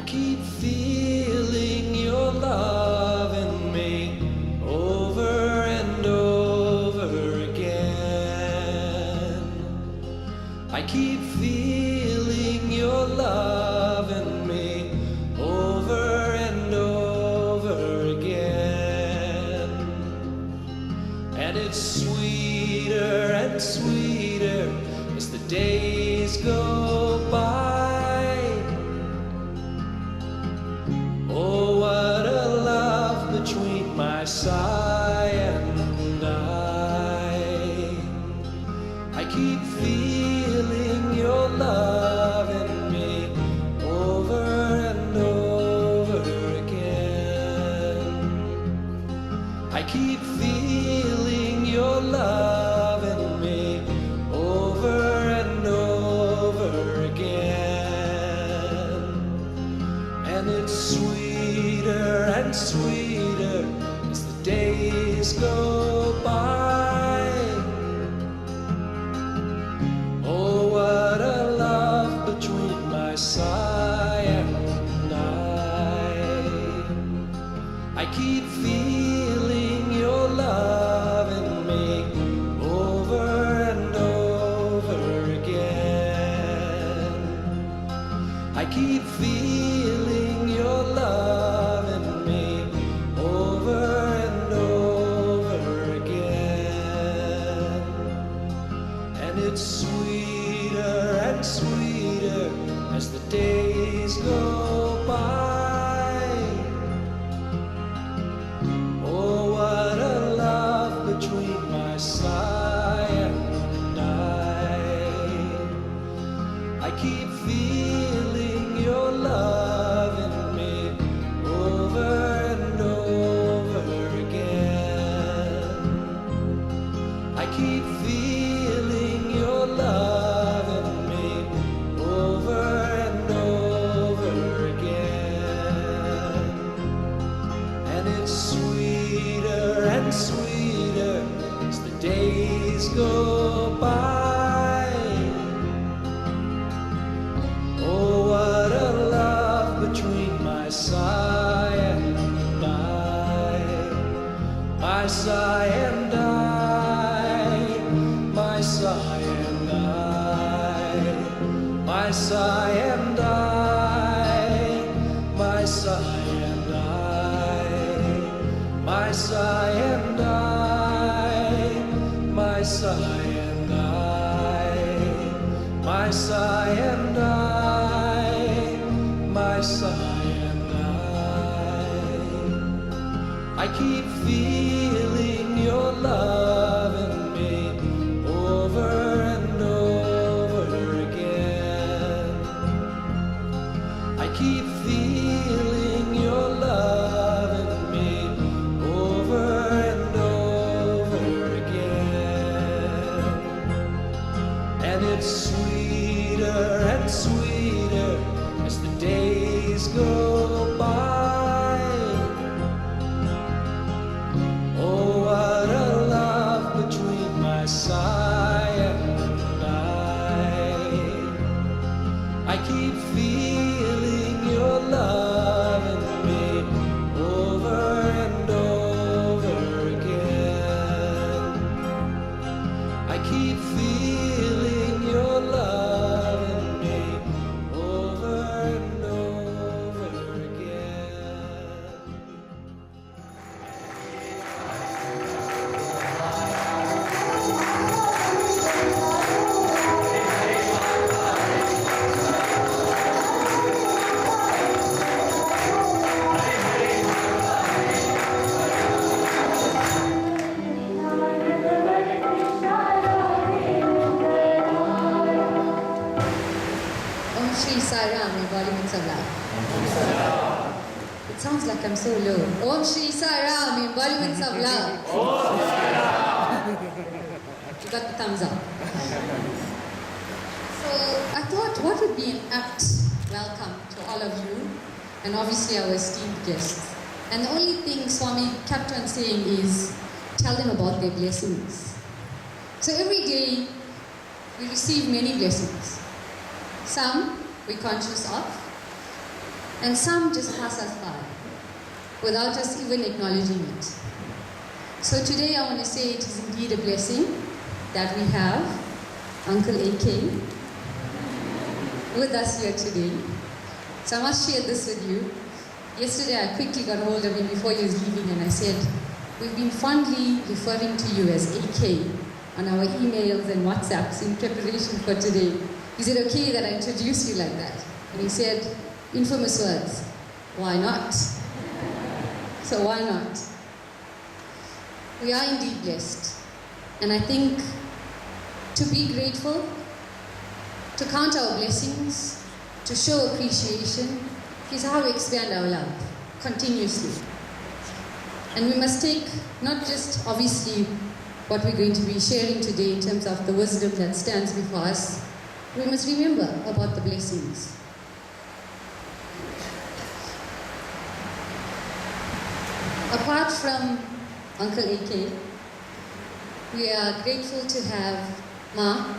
keep feeling your love in me over and over again. I keep feeling your love in me over and over again. And it's sweeter and sweeter as the days go by. Oh, what a love between my sigh and I keep feeling your love in me over and over again. I keep feeling your love in me over and over again. And it's sweeter and sweeter as the days go by. Oh, what a love between my sigh and I keep feeling your love in me over and over again. I keep feeling your love in me over and over again. And it's sweeter and sweeter as the days go by. Oh, what a love between my sigh and I keep feeling your love in me over and over again. I keep feeling your love in me over and over again. And it's sweeter and sweeter as the days go by. Oh, what a love between my sigh and my sigh and my sigh and my sigh and my sigh and my sigh and my sigh and my sigh and my sigh and I keep feeling your love in me over and over again. I keep feeling your love in me over and over again. And it's sweeter and sweeter as the days go by. Oh, what a love between my sigh and I keep feeling your love in me over and over again. I keep feeling your love in me over and over again. Om Shri Saram, embodiments of love. It sounds like I'm so low. Om Shri Saram, embodiments of love. You got the thumbs up. So I thought, what would be an apt welcome to all of you, and obviously our esteemed guests. And the only thing Swami kept on saying is, tell them about their blessings. So every day we receive many blessings. Some we're conscious of, And some just pass us by without us even acknowledging it. So today I want to say it is indeed a blessing that we have Uncle AK with us here today. So I must share this with you. Yesterday I quickly got hold of him before he was leaving and I said, we've been fondly referring to you as AK on our emails and WhatsApps in preparation for today. Is it okay that I introduce you like that? And he said, infamous words, why not? So why not? We are indeed blessed. And I think to be grateful, to count our blessings, to show appreciation, is how we expand our love continuously. And we must take not just obviously what we're going to be sharing today in terms of the wisdom that stands before us, we must remember about the blessings. Apart from Uncle AK, we are grateful to have Ma,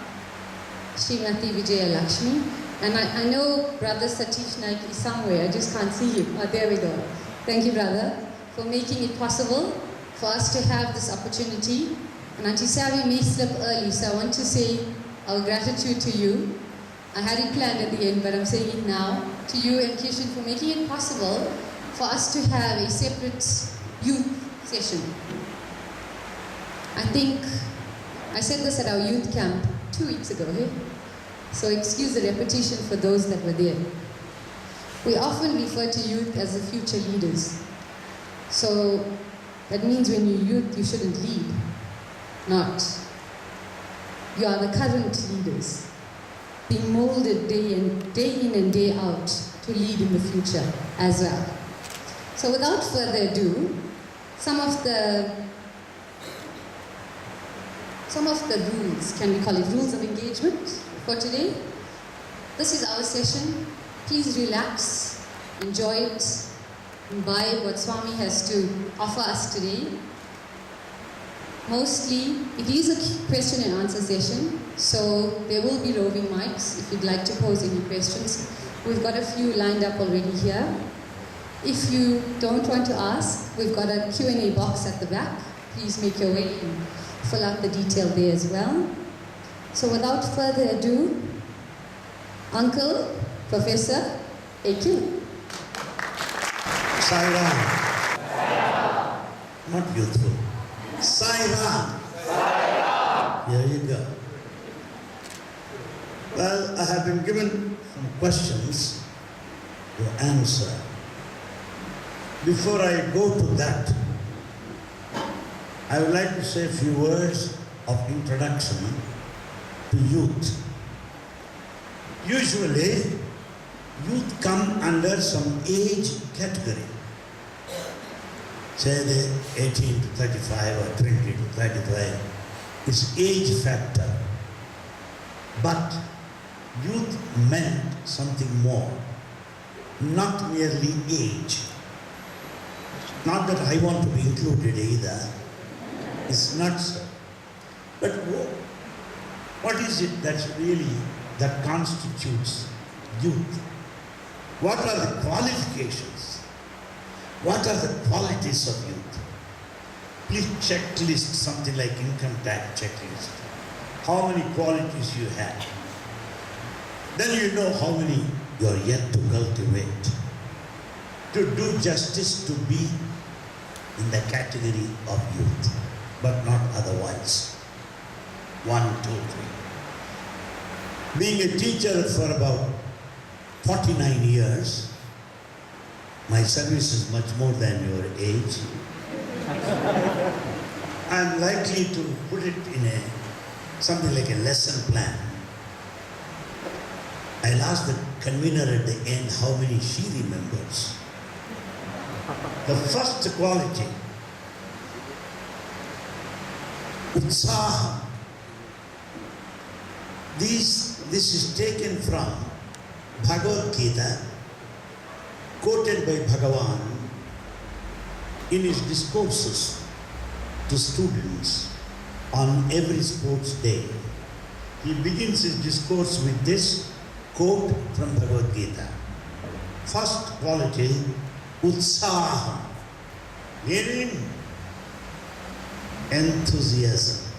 Srimati Vijaya Lakshmi, and I know Brother Satish Naik is somewhere, I just can't see him. Oh, there we go. Thank you, brother, for making it possible for us to have this opportunity. And Auntie Savi may slip early, so I want to say our gratitude to you. I had it planned at the end, but I'm saying it now. To you and Kishan for making it possible for us to have a separate youth session. I think I said this at our youth camp 2 weeks ago, hey? So excuse the repetition for those that were there. We often refer to youth as the future leaders. So that means when you're youth, you shouldn't lead. Not. You are the current leaders, being molded day in and day out to lead in the future as well. So without further ado, some of the rules, can we call it rules of engagement for today? This is our session. Please relax, enjoy it, imbibe what Swami has to offer us today. Mostly, it is a question and answer session, so there will be roving mics if you'd like to pose any questions. We've got a few lined up already here. If you don't want to ask, we've got a Q&A box at the back. Please make your way and fill out the detail there as well. So without further ado, Uncle, Professor A.K. Sai Ram. Not youthful. Sai Ram. Here you go. Well, I have been given some questions to answer. Before I go to that, I would like to say a few words of introduction to youth. Usually, youth come under some age category. Say the 18 to 35 or 20 to 35. It's age factor. But youth meant something more. Not merely age. Not that I want to be included either. It's not so. But what is it that constitutes youth? What are the qualifications? What are the qualities of youth? Please checklist, something like income tax checklist. How many qualities you have. Then you know how many you are yet to cultivate. To do justice to be in the category of youth, but not otherwise. 1, 2, 3. Being a teacher for about 49 years, my service is much more than your age. I'm likely to put it in something like a lesson plan. I'll ask the convener at the end how many she remembers. The first quality, utsaha. This is taken from Bhagavad Gita, quoted by Bhagavan in his discourses to students on every sports day. He begins his discourse with this quote from Bhagavad Gita. First quality, utsaham, meaning enthusiasm,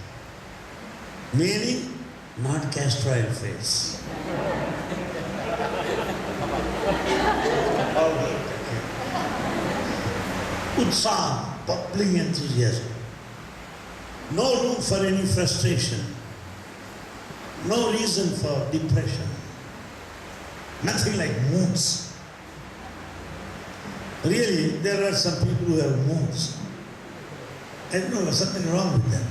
meaning not castor oil face. All right. Utsaham, bubbling enthusiasm. No room for any frustration. No reason for depression. Nothing like moods. Really, there are some people who have moods. I don't know, there's something wrong with them.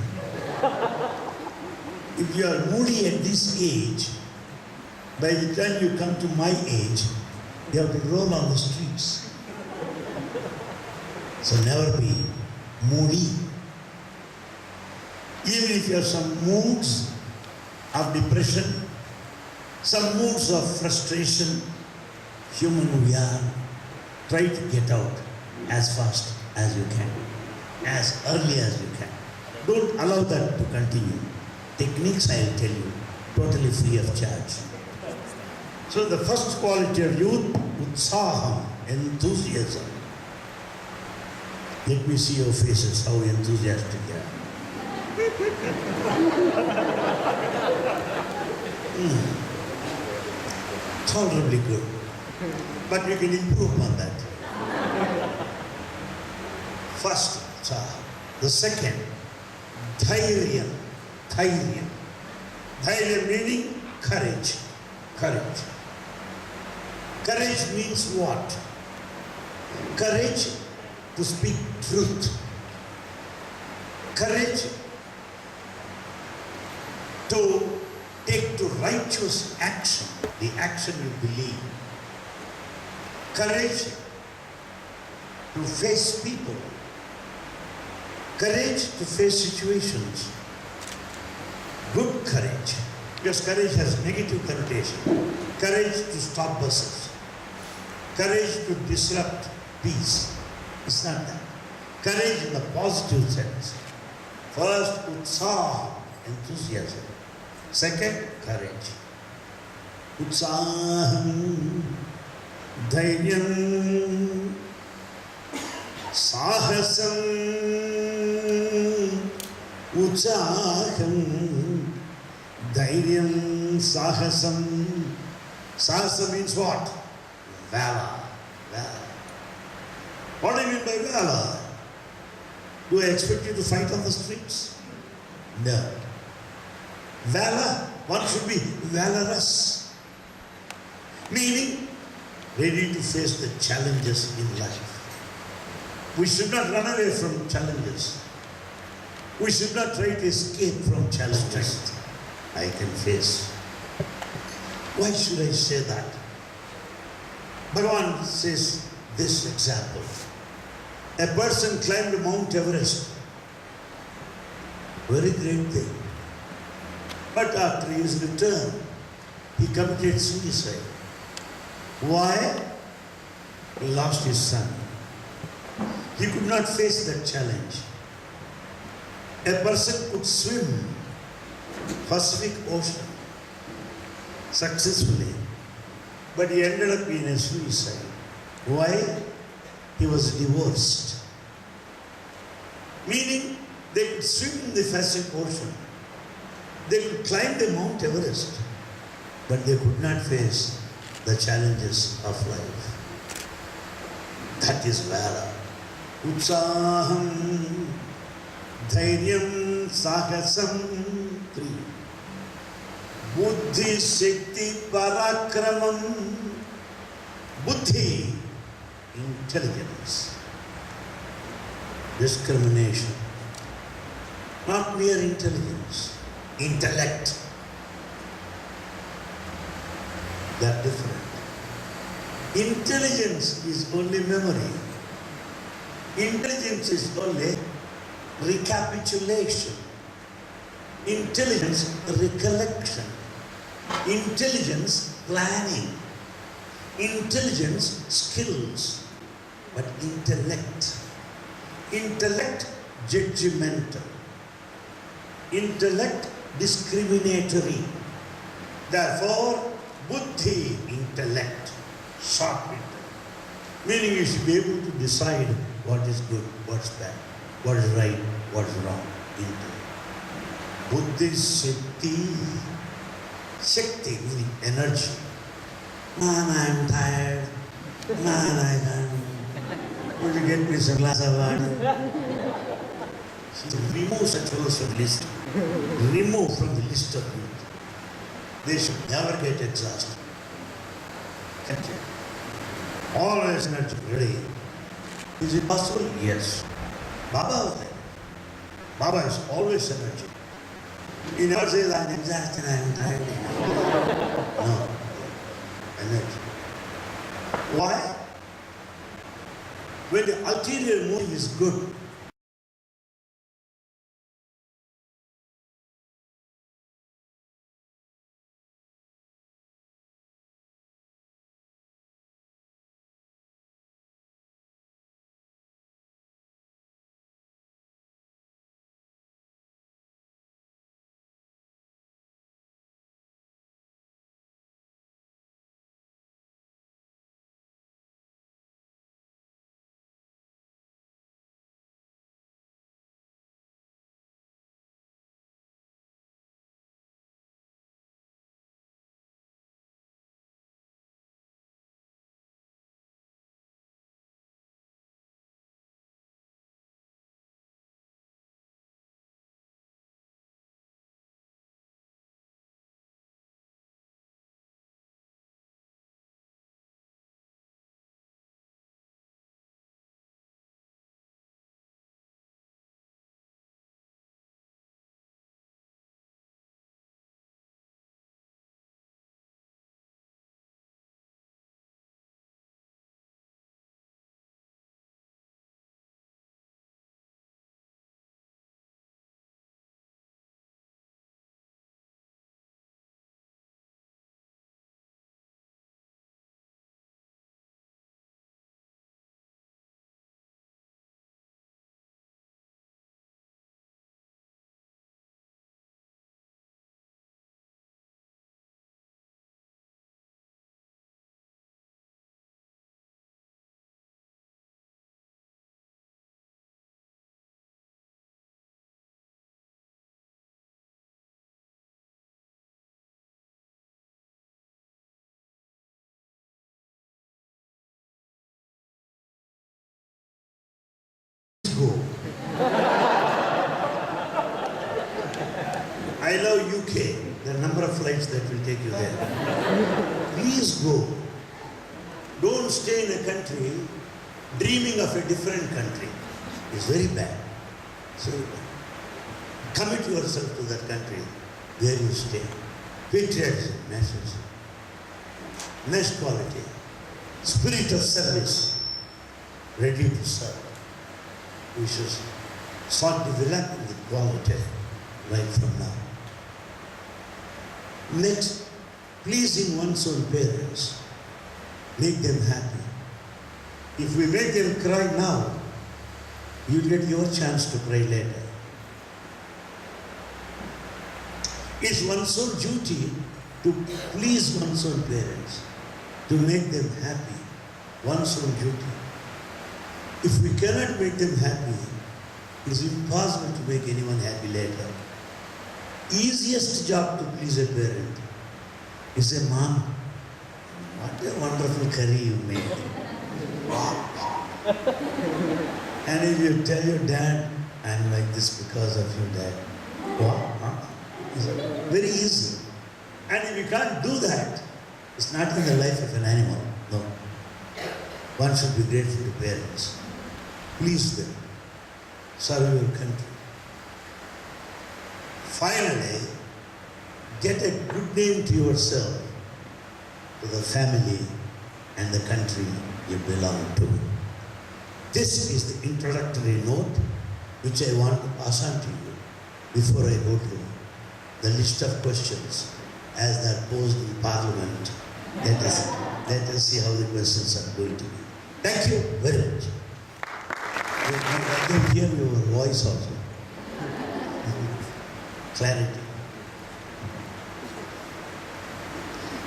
If you are moody at this age, by the time you come to my age, you have to roll on the streets. So never be moody. Even if you have some moods of depression, some moods of frustration, human we are, try to get out as fast as you can, as early as you can. Don't allow that to continue. Techniques I will tell you, totally free of charge. So the first quality of youth, utsaham, enthusiasm. Let me see your faces, how enthusiastic you are. Tolerably good. But we can improve on that. First, utsaham. The second, dhairyam. Dhairyam. Dhairyam meaning courage. Courage. Courage means what? Courage to speak truth. Courage to take to righteous action, the action you believe. Courage to face people. Courage to face situations. Good courage, because courage has negative connotation. Courage to stop buses. Courage to disrupt peace. It's not that. Courage in the positive sense. First, utsah, enthusiasm. Second, courage. Utsaham, dhairyam, sahasam, utsaham, dhairyam, sahasam. Sahasam means what? Valor. Valor. What do you mean by valor? Do I expect you to fight on the streets? No. Valor, one should be valorous. Meaning, ready to face the challenges in life. We should not run away from challenges. We should not try to escape from challenges. I can face. Why should I say that? Bhagavan says this example. A person climbed Mount Everest. Very great thing. But after his return, he committed suicide. Why? He lost his son. He could not face that challenge. A person could swim Pacific Ocean successfully, but he ended up in a suicide. Why? He was divorced. Meaning, they could swim in the Pacific Ocean. They could climb the Mount Everest, but they could not face the challenges of life. That is valor. Utsaham, dhairyam, sahasam, 3. Buddhi, shakti, parakramam. Buddhi, intelligence. Discrimination. Not mere intelligence. Intellect. They are different. Intelligence is only memory. Intelligence is only recapitulation. Intelligence, recollection. Intelligence, planning. Intelligence, skills. But intellect. Intellect, judgmental. Intellect, discriminatory. Therefore, buddhi, intellect, sharp intellect. Meaning you should be able to decide what is good, what's bad, what is right, what is wrong. Into Buddhi Shakti. Shakti meaning energy. Man, I'm tired. Man, I can't. Would you get me some glass of water? So remove such fellows from the list. Remove from the list of youth. They should never get exhausted. Always energy ready. Is it possible? Yes. Baba was there. Baba is always energy. He never says, I'm exhausted, I'm tired. No. Energy. Why? When the ulterior motive is good, go. I love UK. There are a number of flights that will take you there. Please go. Don't stay in a country dreaming of a different country. It's very bad. So commit yourself to that country where you stay. Patriotism, nationalism. Next quality. Spirit of service. Ready to serve. We should start developing the quality right from now. Next, pleasing one's own parents. Make them happy. If we make them cry now, you get your chance to cry later. It's one's own duty to please one's own parents, to make them happy. One's own duty. If we cannot make them happy, it's impossible to make anyone happy later. Easiest job to please a parent is a mom. What a wonderful curry you made. Wow. And if you tell your dad, I'm like this because of your dad. Wow. Huh? It's very easy. And if you can't do that, it's not in the life of an animal. No. One should be grateful to parents. Please them. Serve your country. Finally, get a good name to yourself, to the family and the country you belong to. This is the introductory note which I want to pass on to you before I go to the list of questions as they are posed in Parliament. Let us see how the questions are going to be. Thank you very much. I can hear your voice also. Clarity.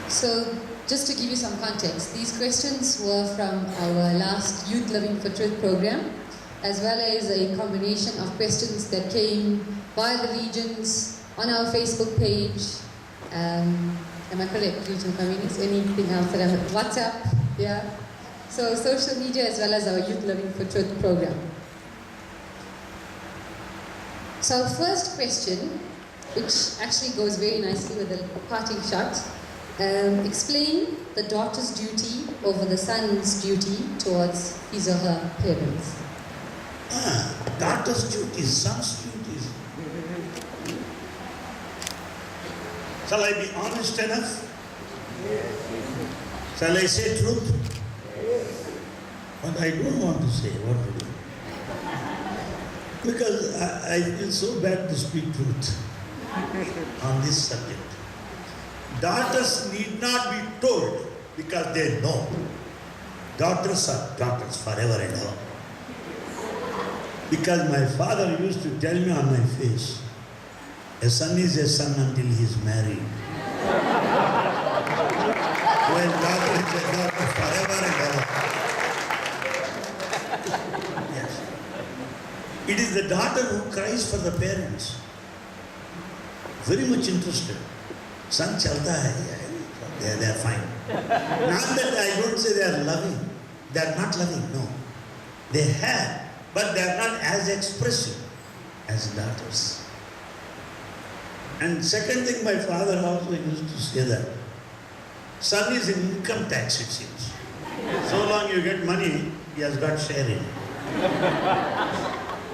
So, just to give you some context, these questions were from our last Youth Living for Truth program, as well as a combination of questions that came via the regions, on our Facebook page. Am I correct, regional communities? Anything else that I have? WhatsApp, yeah. So social media as well as our Youth Living for Truth program. So our first question, which actually goes very nicely with the parting shot, explain the daughter's duty over the son's duty towards his or her parents. Daughter's duties, son's duties. Shall I be honest enough? Shall I say truth? But I don't want to say what to do. Because I feel so bad to speak truth on this subject. Daughters need not be told because they know. Daughters are daughters forever and ever. Because my father used to tell me on my face, a son is a son until he is married. Well, daughter is a daughter forever and ever. Yes. It is the daughter who cries for the parents. Very much interested. Son chalta hai, they are fine. Not that I don't say they are loving. They are not loving, no. They have, but they are not as expressive as daughters. And second thing, my father also used to say that son is in income tax, it seems. So long you get money, he has got share in it.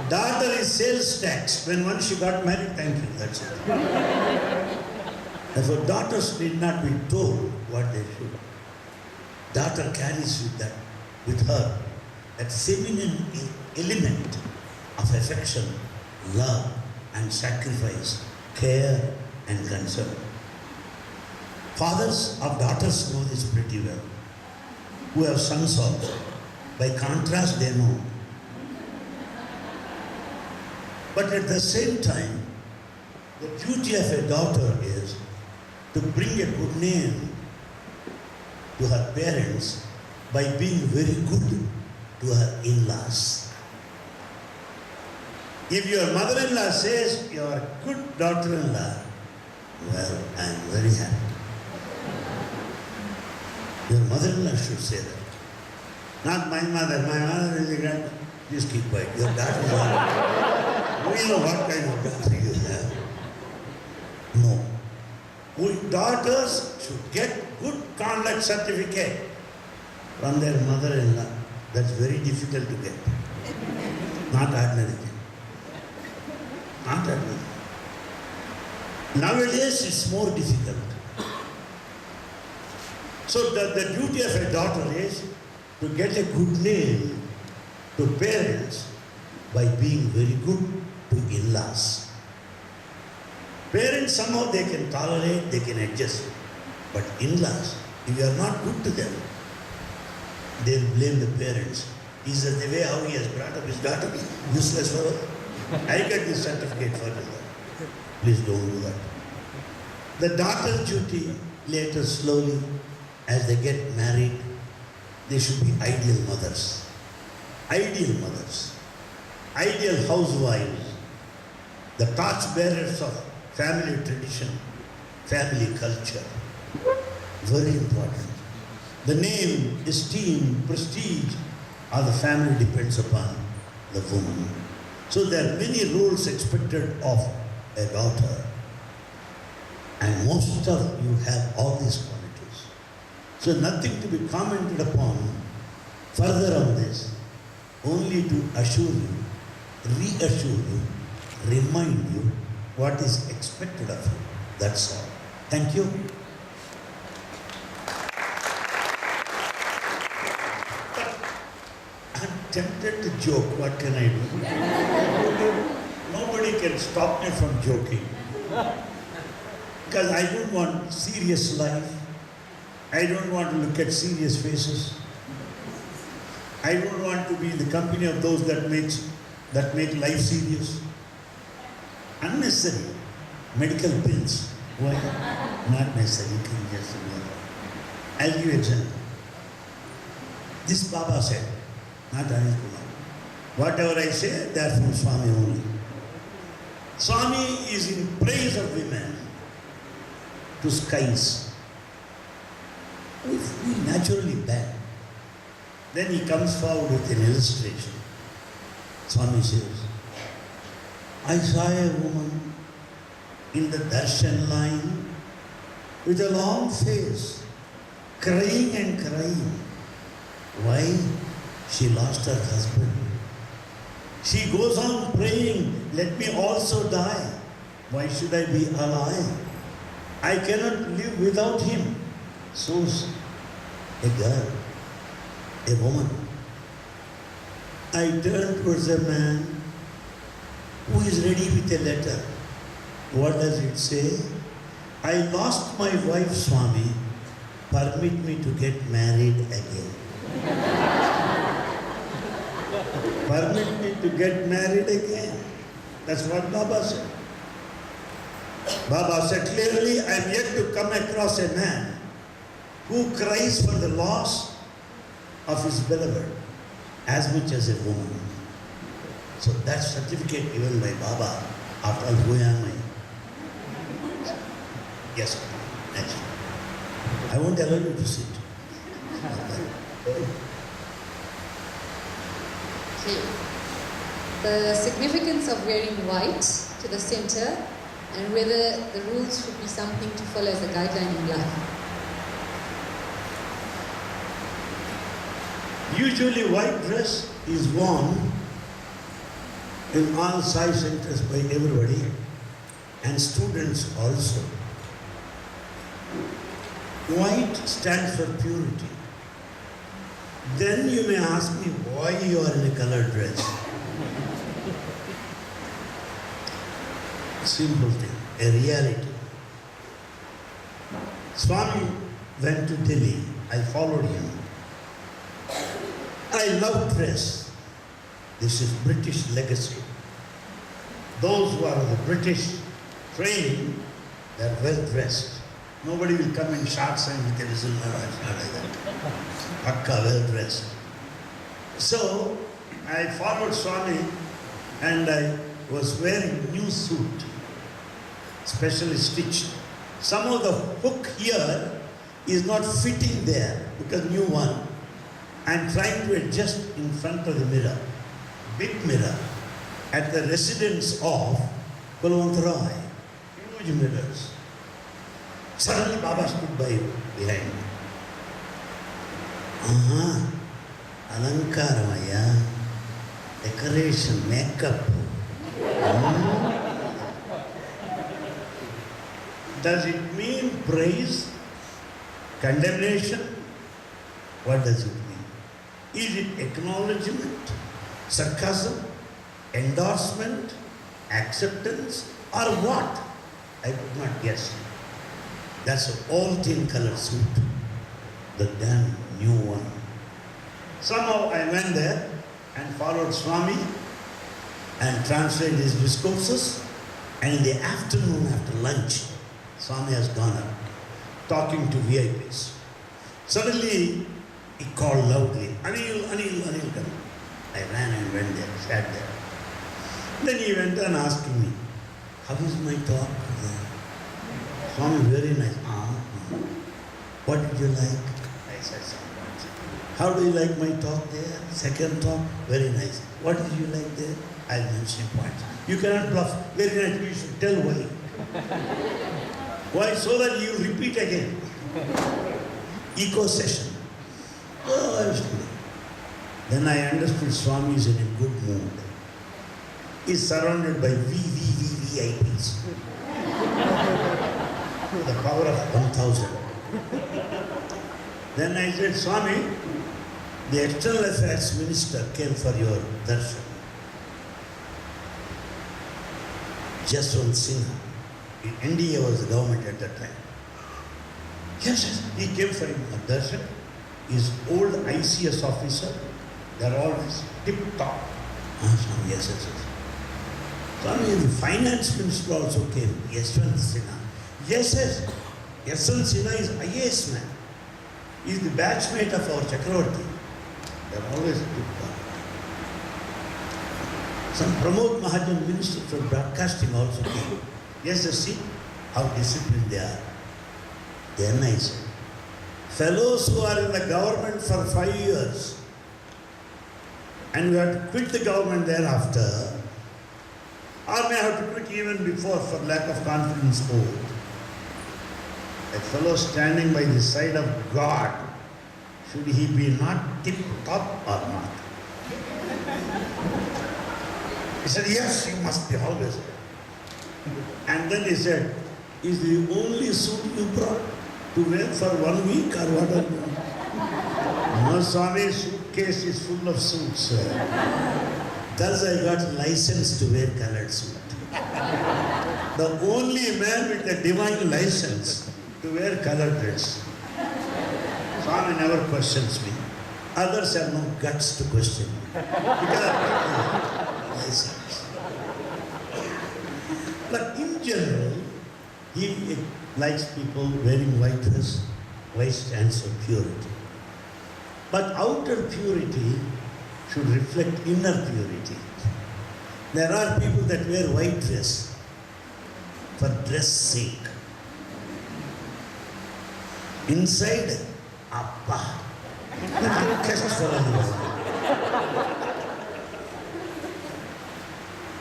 Daughter is sales tax. When once she got married, thank you, that's it. Therefore, daughters need not be told what they should. Daughter carries with her that feminine element of affection, love and sacrifice, care and concern. Fathers of daughters know this pretty well, who have sons also. By contrast, they know. But at the same time, the duty of a daughter is to bring a good name to her parents by being very good to her in-laws. If your mother-in-law says you are a good daughter-in-law, well, I am very happy. Your mother-in-law should say that. Not my mother. My mother is a grand. Please keep quiet. Your daughter-in-law. We know what kind of daughter you have. No. Daughters should get good conduct certificate from their mother-in-law. That's very difficult to get. Not ordinary thing. Not ordinary. Nowadays it's more difficult. So the duty of a daughter is to get a good name to parents by being very good to in-laws. Parents somehow they can tolerate, they can adjust. But in-laws, if you are not good to them, they will blame the parents. Is that the way how he has brought up his daughter? Useless fellow. I get this certificate for you. Please don't do that. The daughter's duty later slowly, as they get married, they should be ideal mothers. Ideal mothers. Ideal housewives. The torchbearers of family tradition, family culture. Very important. The name, esteem, prestige of the family depends upon the woman. So there are many roles expected of a daughter. And most of you have all these qualities. So nothing to be commented upon further on this, only to assure you, reassure you, remind you what is expected of you. That's all. Thank you. I'm tempted to joke. What can I do? Nobody can stop me from joking. Because I don't want serious life. I don't want to look at serious faces. I don't want to be in the company of those that make life serious. Unnecessary medical bills. Why? Not necessary. You can just I'll give you an example. This Baba said, not Anil Kumar. Whatever I say, they are from Swami only. Swami is in praise of women to skies. If we naturally bad, then he comes forward with an illustration. Swami says, I saw a woman in the darshan line with a long face, crying and crying. Why? She lost her husband. She goes on praying, let me also die. Why should I be alive? I cannot live without him. So a girl, a woman. I turn towards a man who is ready with a letter. What does it say? I lost my wife, Swami. Permit me to get married again. Permit me to get married again. That's what Baba said. Baba said clearly, I am yet to come across a man who cries for the loss of his beloved as much as a woman. So that certificate given by Baba, after all, who am I? Yes, next. I won't allow you to sit. Okay. The significance of wearing white to the center and whether the rules should be something to follow as a guideline in life. Usually white dress is worn in all Sai centers by everybody and students also. White stands for purity. Then you may ask me why you are in a colored dress. Simple thing, a reality. Swami went to Delhi. I followed him. I love dress. This is British legacy. Those who are of the British training, they are well dressed. Nobody will come in shorts and with a whistle. No, it's not like that. Pakka, well dressed. So I followed Swami and I was wearing new suit, specially stitched. Somehow the hook here is not fitting there because new one. I'm trying to adjust in front of the mirror, big mirror, at the residence of Kulwant Roy. Huge mirrors. Suddenly Baba stood behind me. Alankaramaya, decoration, makeup. Does it mean praise, condemnation? What does it mean? Is it acknowledgement, sarcasm, endorsement, acceptance, or what? I could not guess. That's an all-tin color suit, the damn new one. Somehow I went there and followed Swami and translated his discourses, and in the afternoon after lunch, Swami has gone up, talking to VIPs. Suddenly, he called loudly, Anil, Anil, Anil, come. I ran and went there, sat there. Then he went on asking me, how is my talk? Swami, very nice. What did you like? I said somewhat. How do you like my talk there? Second talk, very nice. What did you like there? I mentioned points. You cannot bluff. Very nice. You should tell why. Why? So that you repeat again. Eco session. Oh, I was kidding. Then I understood Swami is in a good mood. He's surrounded by VIPs. The power of 1,000. Then I said, Swami, the External Affairs Minister came for your darshan. Jaswant Sinha. In India was the government at that time. Yes, he came for him a darshan. His old ICS officer, they are always tip-top. Swami, yes. Swami, the finance minister also came, Jaswant Sinha. Yes. Jaswant Sinha is IAS man. He's the batchmate of our Chakravarti. They are always good. Some Pramod Mahajan, Minister for Broadcasting, also came. Yes, see how disciplined they are. They are nice. Fellows who are in the government for 5 years and we have to quit the government thereafter, or may have to quit even before for lack of confidence vote. A fellow standing by the side of God, should he be not tip-top or not? He said, yes, you must be always. And then he said, is the only suit you brought to wear for 1 week or what are you? No, Swami, suitcase is full of suits. Thus I got license to wear colored suit. The only man with a divine license to wear colored dress. Swami never questions me. Others have no guts to question me. Because of license. But in general, he likes people wearing white dress. White stands for purity. But outer purity should reflect inner purity. There are people that wear white dress for dress sake. Inside, Appa.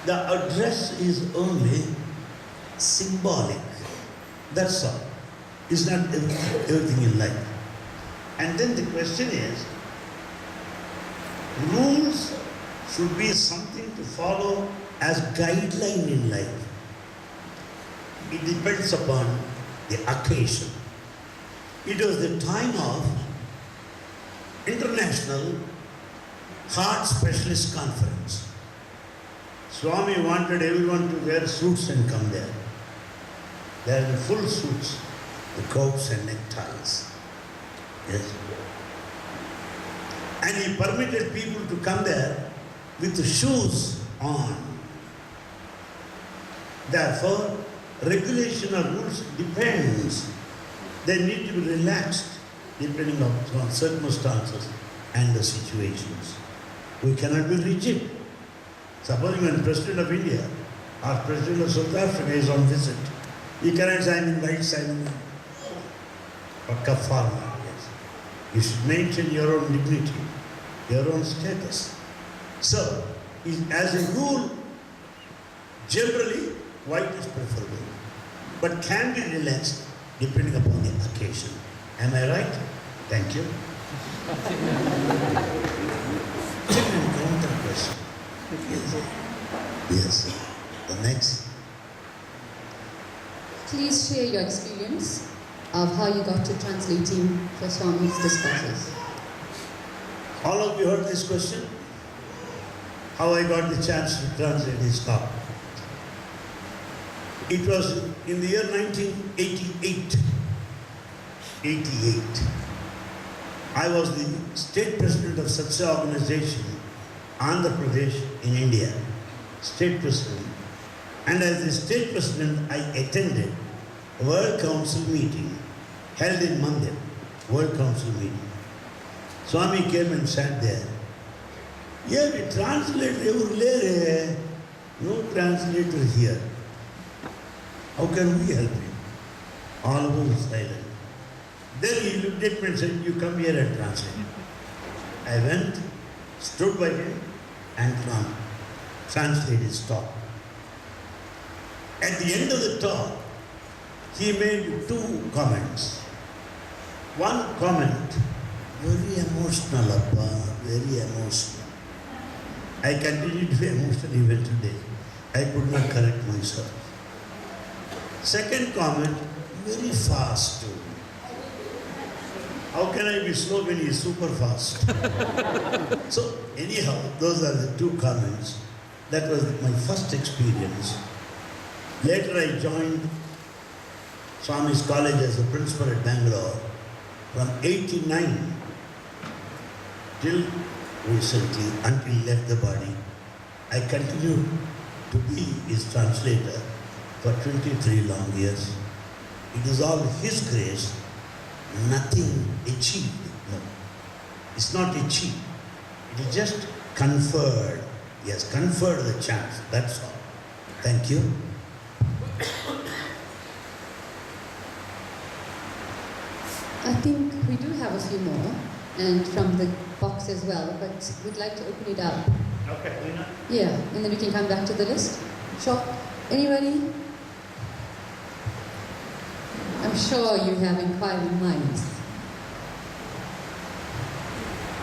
The address is only symbolic. That's all. It's not everything in life. And then the question is, rules should be something to follow as guideline in life. It depends upon the occasion. It was the time of International Heart Specialist Conference. Swami wanted everyone to wear suits and come there. They are the full suits, the coats and neckties. Yes. And he permitted people to come there with the shoes on. Therefore, regulation or rules depends. They need to be relaxed depending on circumstances and the situations. We cannot be rigid. Suppose when President of India or President of South Africa is on visit, you cannot say I'm in white, I'm in Pakka farmer. Yes. You should maintain your own dignity, your own status. So, as a rule, generally, white is preferable, but can be relaxed depending upon the occasion. Am I right? Thank you. Counter question. Yes. The next. Please share your experience of how you got to translating for Swami's discourses. All of you heard this question? How I got the chance to translate his talk. It was in the year 1988. 88. I was the state president of such an organization, Andhra Pradesh in India. State president. And as the state president, I attended a World Council meeting held in Mandir. World Council meeting. Swami came and sat there. Yeah, we translate everywhere. No translator here. How can we help him? All of us were silent. Then he looked at me and said, you come here and translate. I went, stood by him, and translated his talk. At the end of the talk, he made 2 comments. One comment, very emotional, Appa, very emotional. I continue to be emotional even today. I could not correct myself. Second comment, very fast too. How can I be slow when he is super fast? So anyhow, those are the 2 comments. That was my first experience. Later I joined Swami's college as a principal at Bangalore. From 89 till recently, until he left the body, I continued to be his translator for 23 long years. It is all his grace nothing achieved. No, it's not achieved. It is just conferred. Yes, conferred the chance. That's all. Thank you. I think we do have a few more, and from the box as well, but we'd like to open it up. Okay, Lena. Yeah, and then we can come back to the list. Sure. Anybody? I'm sure you have inquiring minds.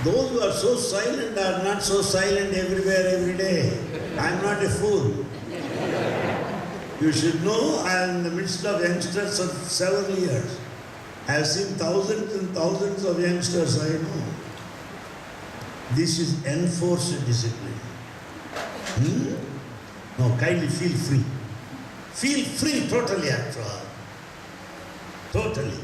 Those who are so silent are not so silent everywhere, every day. I'm not a fool. You should know I am in the midst of youngsters of several years. I have seen thousands and thousands of youngsters, I know. This is enforced discipline. No, kindly feel free. Feel free totally after all. Totally.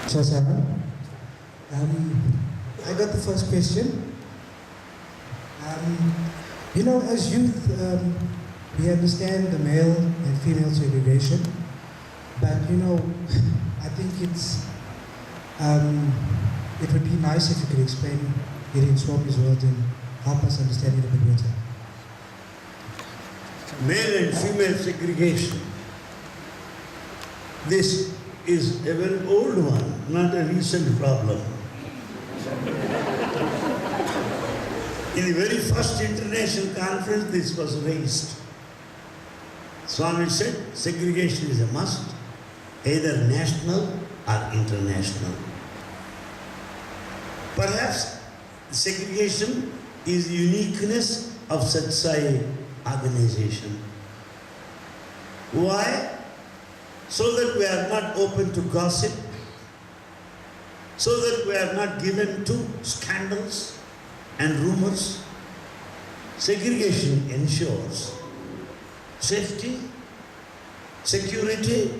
Sarah. I got the first question. As youth, we understand the male and female segregation, but I think it would be nice if you could explain it in Swami's words and help us understand it a bit better. Male and female segregation. This is a very old one, not a recent problem. In the very first international conference, this was raised. Swami said, segregation is a must, either national or international. Perhaps segregation is the uniqueness of Satsai organization. Why? So that we are not open to gossip, so that we are not given to scandals and rumors. Segregation ensures safety, security,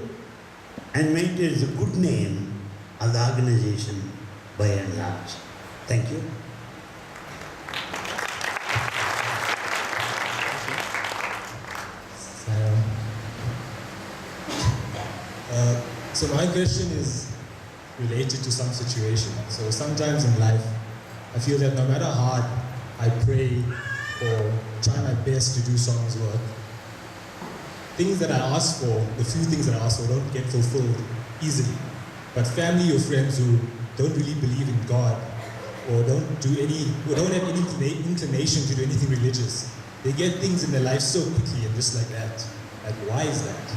and maintains the good name of the organization by and large. Thank you. So my question is related to some situation. So sometimes in life, I feel that no matter how hard I pray or try my best to do Swami's work, things that I ask for, the few things that I ask for don't get fulfilled easily. But family or friends who don't really believe in God or don't have any inclination to do anything religious, they get things in their life so quickly and just like that. Like, why is that?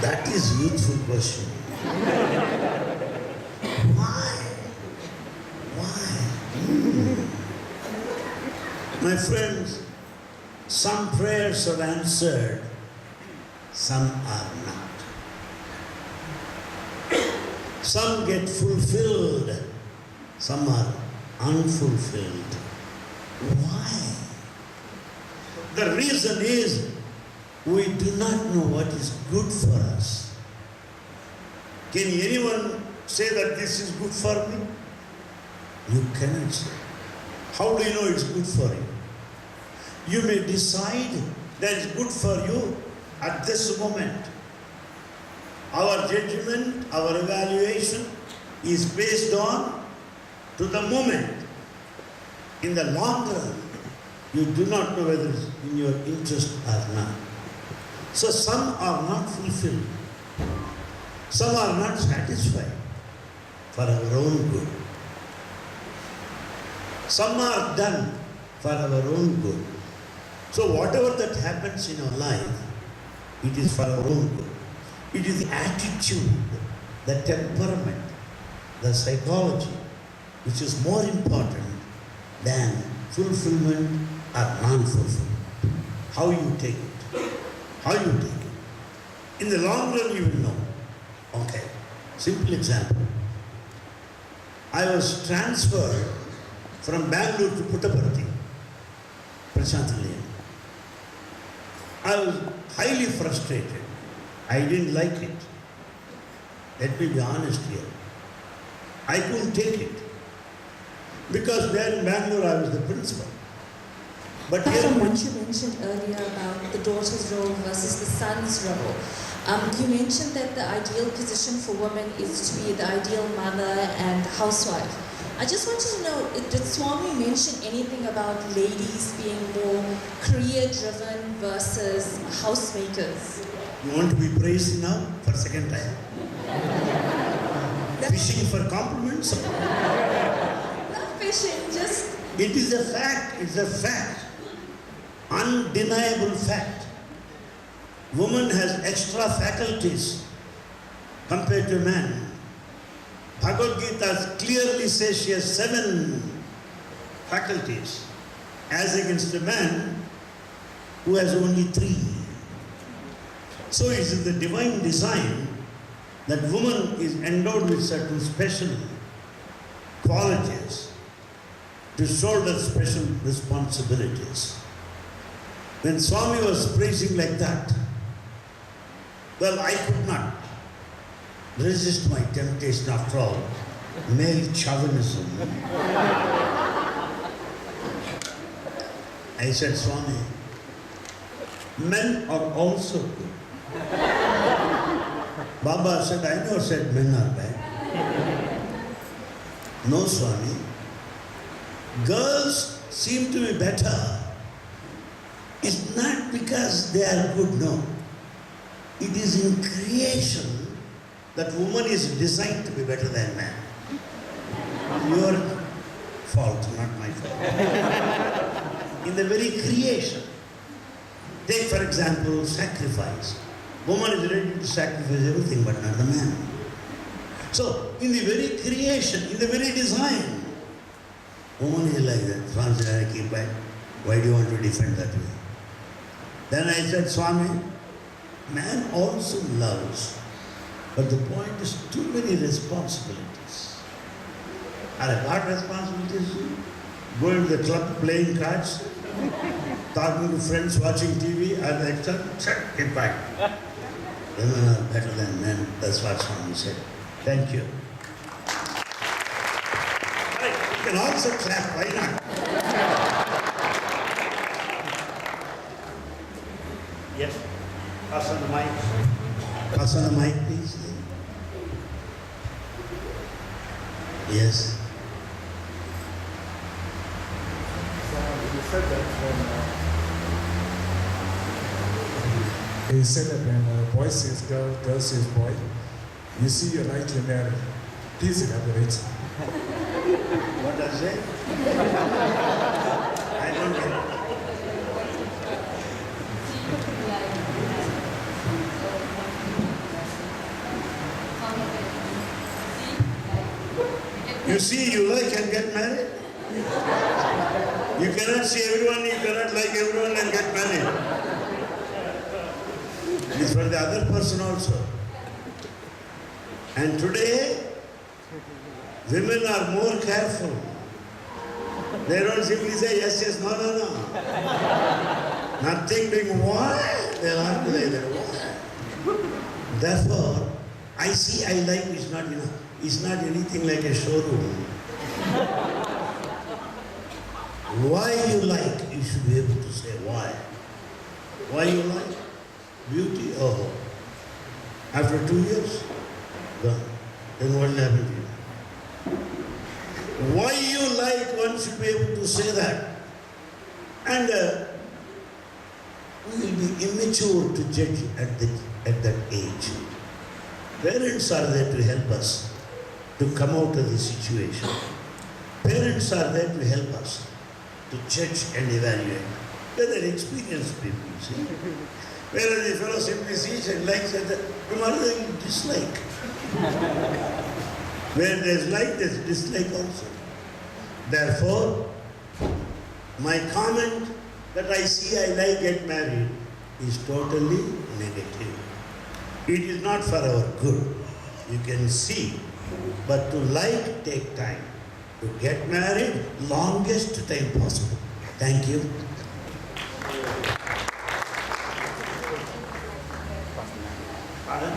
That is a youthful question. Why? My friends, some prayers are answered, some are not. Some get fulfilled, some are unfulfilled. Why? The reason is we do not know what is good for us. Can anyone say that this is good for me? You cannot say. How do you know it's good for you? You may decide that it's good for you at this moment. Our judgment, our evaluation is based on to the moment. In the long run, you do not know whether it's in your interest or not. So some are not fulfilled. Some are not satisfied for our own good. Some are done for our own good. So whatever that happens in our life, it is for our own good. It is the attitude, the temperament, the psychology, which is more important than fulfillment or non-fulfillment. How you take it. How you take it. In the long run, you will know. Okay. Simple example. I was transferred from Bangalore to Puttaparthi, Prashanthalayan. I was highly frustrated. I didn't like it. Let me be honest here. I couldn't take it. Because there in Bangalore I was the principal. But Apart here, from what you mentioned earlier about the daughter's role versus the son's role, you mentioned that the ideal position for women is to be the ideal mother and housewife. I just wanted to know, did Swami mention anything about ladies being more career-driven versus housemakers? you want to be praised now for second time? Fishing for compliments? Not fishing, just It is a fact, it's a fact. Undeniable fact. Woman has extra faculties compared to man. Bhagavad Gita clearly says she has 7 faculties, as against a man who has only 3. So it is the divine design that woman is endowed with certain special qualities to shoulder special responsibilities. When Swami was praising like that, well, I could not resist my temptation after all, male chauvinism. I said, Swami, men are also good. Baba said, I never said men are bad. No, Swami. Girls seem to be better. It's not because they are good, no. It is in creation that woman is designed to be better than man. Your fault, not my fault. In the very creation. Take, for example, sacrifice. Woman is ready to sacrifice everything, but not the man. So, in the very creation, in the very design, woman is like that. Francis, I keep back. Why do you want to defend that way? Then I said, Swami, man also loves, but the point is too many responsibilities. Are what responsibilities? Going to the club, playing cards, talking to friends, watching TV, and the extra, keep back. Women are better than men. That's what Swami said. Thank you. Right, you can also clap, why not? Yes, pass on the mic. Pass on the mic, please. Yes. He said that when a boy says girl, girl says boy, you see you're right to marry. Please elaborate. What does it? I don't get it. You see, you like and get married. You cannot see everyone, you cannot like everyone and get married. It is for the other person also. And today, women are more careful. They don't simply say yes, yes, no, no, no. Nothing being why? They'll have to say that why. Therefore, I see, I like is not enough. It's not anything like a showroom. Why you like, you should be able to say why. Why you like? Beauty? Oh. After 2 years? Gone. Then what will happen to you? Why you like, one should be able to say that. And we will be immature to judge at that age. Parents are there to help us to come out of the situation. Parents are there to help us to judge and evaluate. They're experienced people, see. Whereas the fellow simply sees and likes and tomorrow they will dislike. Where there's like, there's dislike also. Therefore, my comment that I see I like get married is totally negative. It is not for our good. You can see. But to like, take time. To get married, longest time possible. Thank you. Pardon?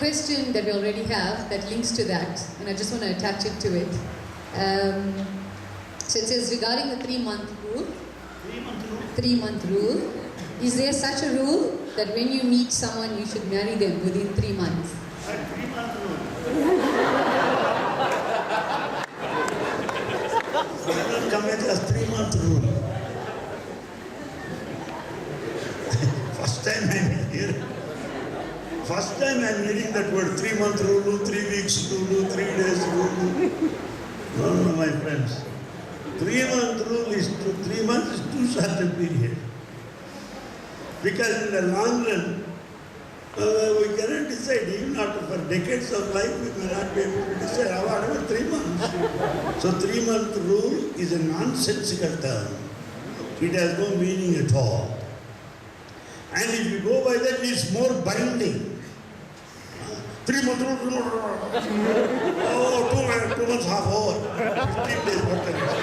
question that we already have that links to that, and I just want to attach it to it. So it says, regarding the 3-month rule. 3-month rule? 3-month rule. Is there such a rule that when you meet someone, you should marry them within 3 months? 3-month rule. Don't come with a 3-month rule. First time I'm hearing that word, 3-month rule, 3 weeks rule, 3 days rule. No, my friends. 3-month rule is 3 months is too short a period. Because in the long run, we cannot decide. Even after for decades of life, we may not be able to decide. Whatever 3 months. So 3-month rule is a nonsensical term. It has no meaning at all. And if you go by that, it's more binding. 3-month rule, 2 months half over. 15 days, what can I say?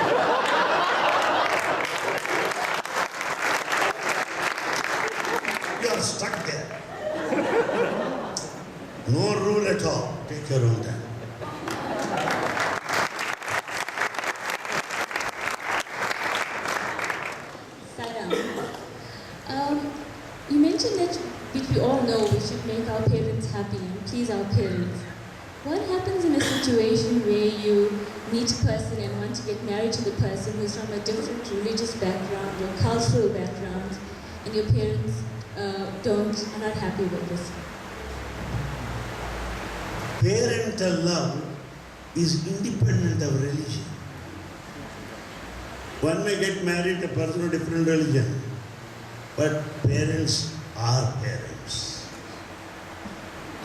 You are stuck there. No rule at all. Take your own time. Saram, you mentioned that which we all know we should make our parents happy and please our parents. What happens in a situation where you meet a person and want to get married to the person who's from a different religious background or cultural background, and your parents are not happy with this? Parental love is independent of religion. One may get married to a person of different religion, but parents are parents.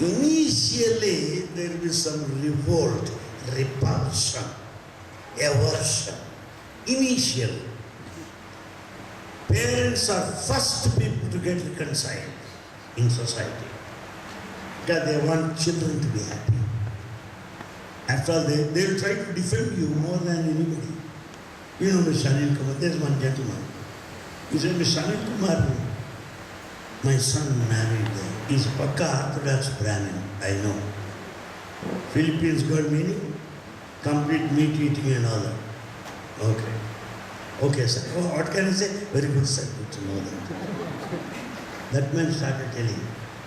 Initially, there will be some revolt, repulsion, aversion. Initially, parents are first people to get reconciled in society because they want children to be happy. After all, they will try to defend you more than anybody. You know Mr. Anil Kumar, there's one gentleman. He said, Mr. Anil Kumar, my son married there. He's Pakka Orthodox Brahmin, I know. Philippines got meaning? Complete meat eating and all that. Okay. Okay, sir. Oh, what can I say? Very good, sir. Good to know that. That man started telling,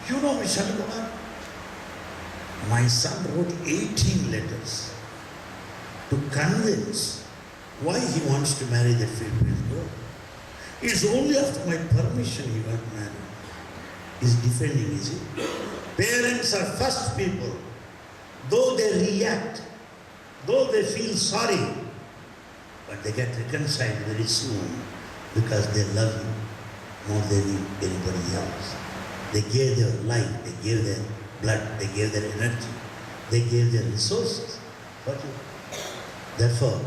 you know Mr. Anil Kumar? My son wrote 18 letters to convince why he wants to marry the Philippines girl. It's only after my permission he got married. He's defending, is it? Parents are first people. Though they react, though they feel sorry, but they get reconciled very soon because they love you more than anybody else. They gave their life, they gave their blood, they gave their energy, they gave their resources for you. Therefore,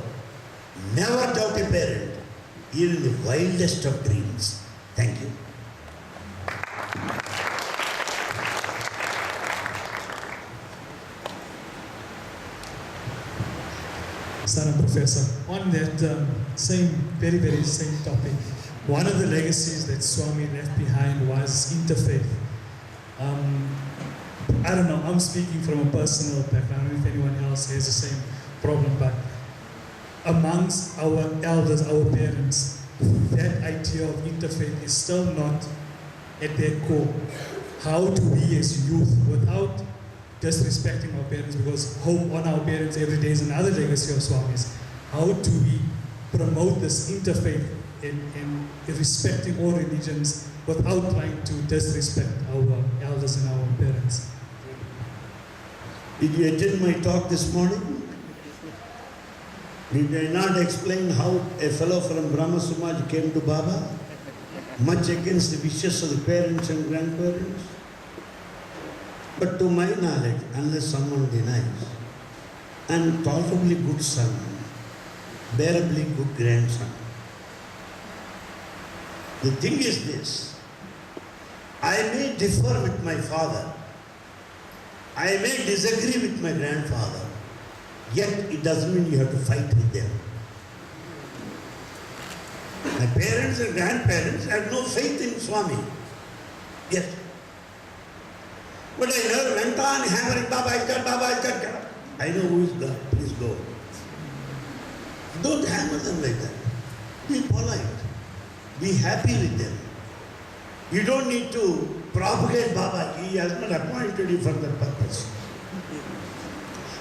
never doubt a parent, even in the wildest of dreams. Thank you. Saram Professor, on that very same topic, one of the legacies that Swami left behind was interfaith. I don't know, I'm speaking from a personal background, I don't know if anyone else has the same problem, but amongst our elders, our parents, that idea of interfaith is still not at their core. How do we as youth, without disrespecting our parents, because hope on our parents every day is another legacy of Swami's, how do we promote this interfaith in respecting all religions without trying to disrespect our elders and our parents? Did you attend my talk this morning? Did I not explain how a fellow from Brahma Samaj came to Baba? Much against the wishes of the parents and grandparents? But to my knowledge, unless someone denies, I'm tolerably good son, bearably good grandson. The thing is this, I may differ with my father, I may disagree with my grandfather, yet it doesn't mean you have to fight with them. My parents and grandparents had no faith in Swami, yet But I never went on hammering, Baba is God, Baba is God. I know who is God, please go. Don't hammer them like that. Be polite. Be happy with them. You don't need to propagate Baba. He has not appointed you for that purpose.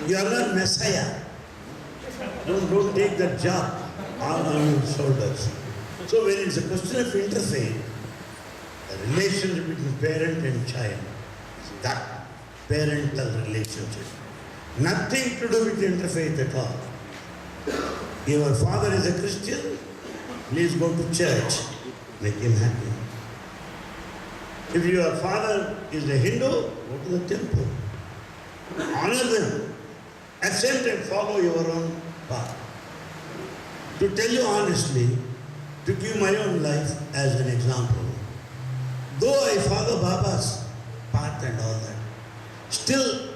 You are not Messiah. Don't take that job on your shoulders. So when it's a question of interfaith, a relationship between parent and child, that parental relationship. Nothing to do with interfaith at all. Your father is a Christian, please go to church, make him happy. If your father is a Hindu, go to the temple. Honor them. Accept and follow your own path. To tell you honestly, to give my own life as an example, though I follow Baba's path and all that, still,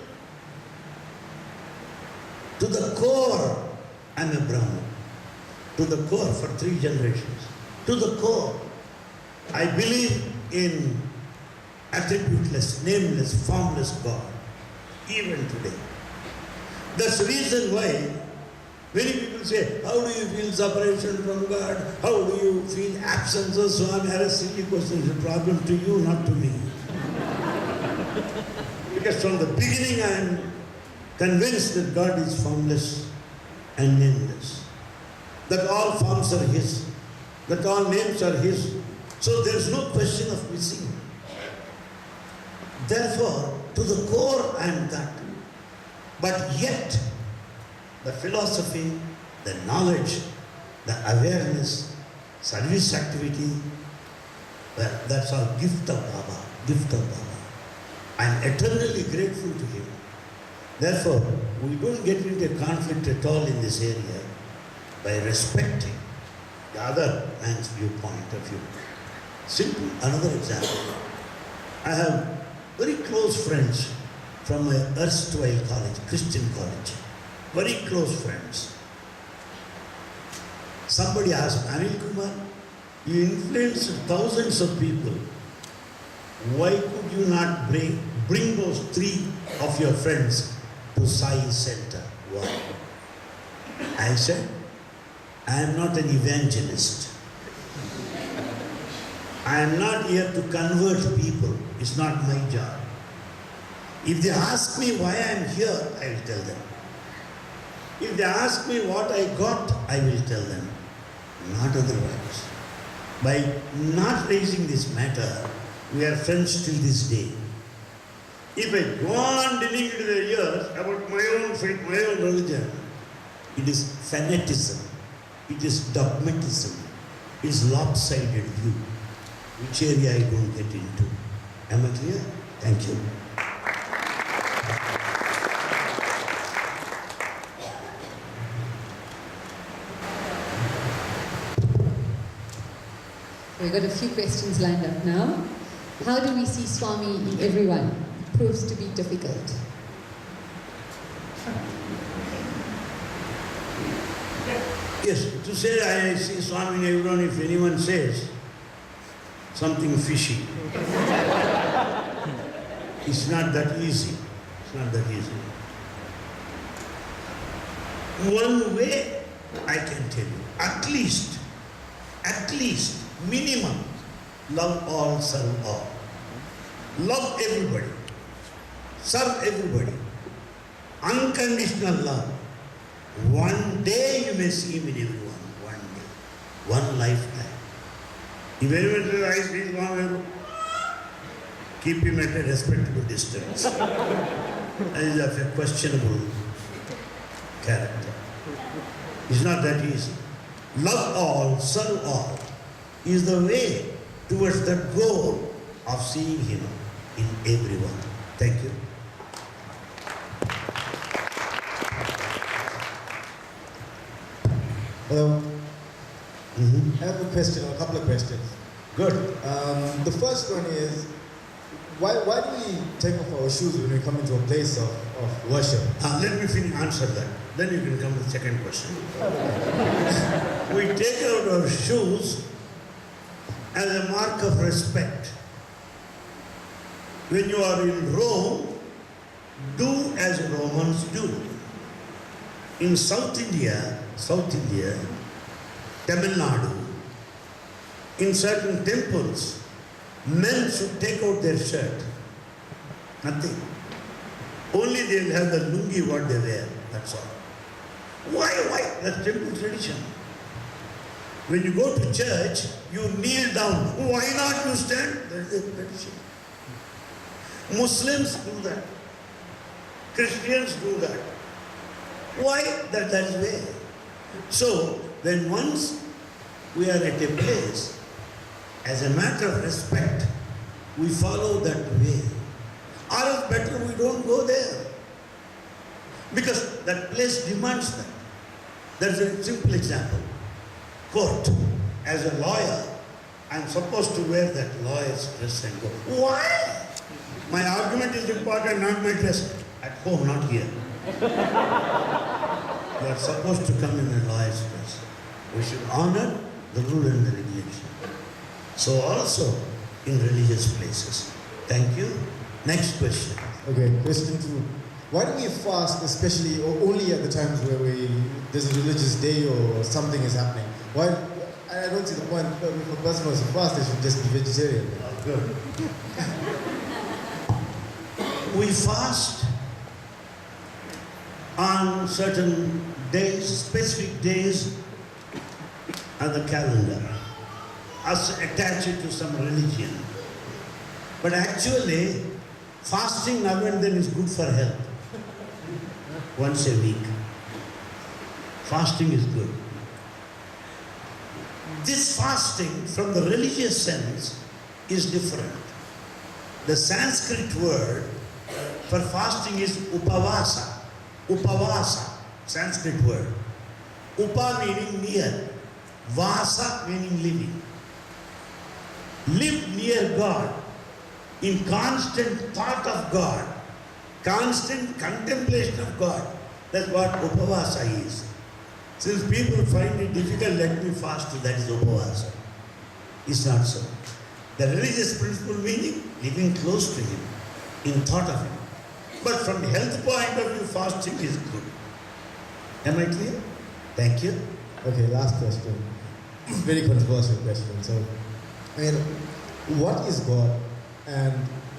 to the core, I'm a Brahmin. To the core, for 3 generations. To the core, I believe in attributeless, nameless, formless God, even today. That's the reason why many people say, how do you feel separation from God? How do you feel absence of Swami? I have a silly question. It's a problem to you, not to me. Because from the beginning I am convinced that God is formless and nameless. That all forms are His. That all names are His. So there is no question of missing. Therefore, to the core I am that. But yet, the philosophy, the knowledge, the awareness, service activity, that's all gift of Baba, gift of Baba. I am eternally grateful to him. Therefore, we don't get into a conflict at all in this area by respecting the other man's viewpoint of view. Simple, another example. I have very close friends from my erstwhile college, Christian college. Very close friends. Somebody asked, Anil Kumar, you influenced thousands of people. Why could you not bring those 3 of your friends to Sai Center? Why? I said, I am not an evangelist. I am not here to convert people. It's not my job. If they ask me why I am here, I will tell them. If they ask me what I got, I will tell them. Not otherwise. By not raising this matter, we are friends till this day. If I go on digging into the ears about my own faith, my own religion, it is fanaticism, it is dogmatism, it is lopsided view, which area I don't get into. Am I clear? Thank you. We've got a few questions lined up now. How do we see Swami in everyone? It proves to be difficult. Yes, to say I see Swami in everyone, if anyone says something fishy, it's not that easy. It's not that easy. One way I can tell you, at least, minimum, love all, serve all. Love everybody. Serve everybody. Unconditional love. One day you may see him in everyone. One day. One lifetime. If anyone says, I see Swami, keep him at a respectable distance. That is of a questionable character. It's not that easy. Love all, serve all is the way towards the goal of seeing him in everyone. Thank you. Hello. I have a question, or a couple of questions. Good. The first one is, why do we take off our shoes when we come into a place of worship? Let me answer that. Then you can come to the second question. We take out our shoes as a mark of respect. When you are in Rome, do as Romans do. In South India, Tamil Nadu, in certain temples, men should take out their shirt. Nothing. Only they will have the lungi what they wear. That's all. Why? That's temple tradition. When you go to church, you kneel down. Why not you stand? That's the tradition. Muslims do that. Christians do that. Why? That is way. So, when once we are at a place, as a matter of respect, we follow that way. Or else better we don't go there. Because that place demands that. That's a simple example. Court. As a lawyer, I'm supposed to wear that lawyer's dress and go. Why? My argument is important, not my dress. At home, not here. You are supposed to come in a lawyer's dress. We should honor the rule and the regulation. So also in religious places. Thank you. Next question. Okay, question 2. Why do we fast, especially or only at the times where there's a religious day or something is happening? Why? I don't see the point. If a person wants to fast, they should just be vegetarian. Good. We fast on certain days, specific days on the calendar, as attach it to some religion. But actually, fasting now and then is good for health. Once a week. Fasting is good. This fasting, from the religious sense, is different. The Sanskrit word for fasting is upavasa. Upavasa, Sanskrit word. Upa meaning near. Vasa meaning living. Live near God, in constant thought of God, constant contemplation of God. That's what upavasa is. Since people find it difficult, let me fast, that is upavasa. It's not so. The religious principle meaning living close to Him, in thought of Him. But from health point of view, fasting is good. Am I clear? Thank you. Okay, last question. Very controversial question. So, what is God, and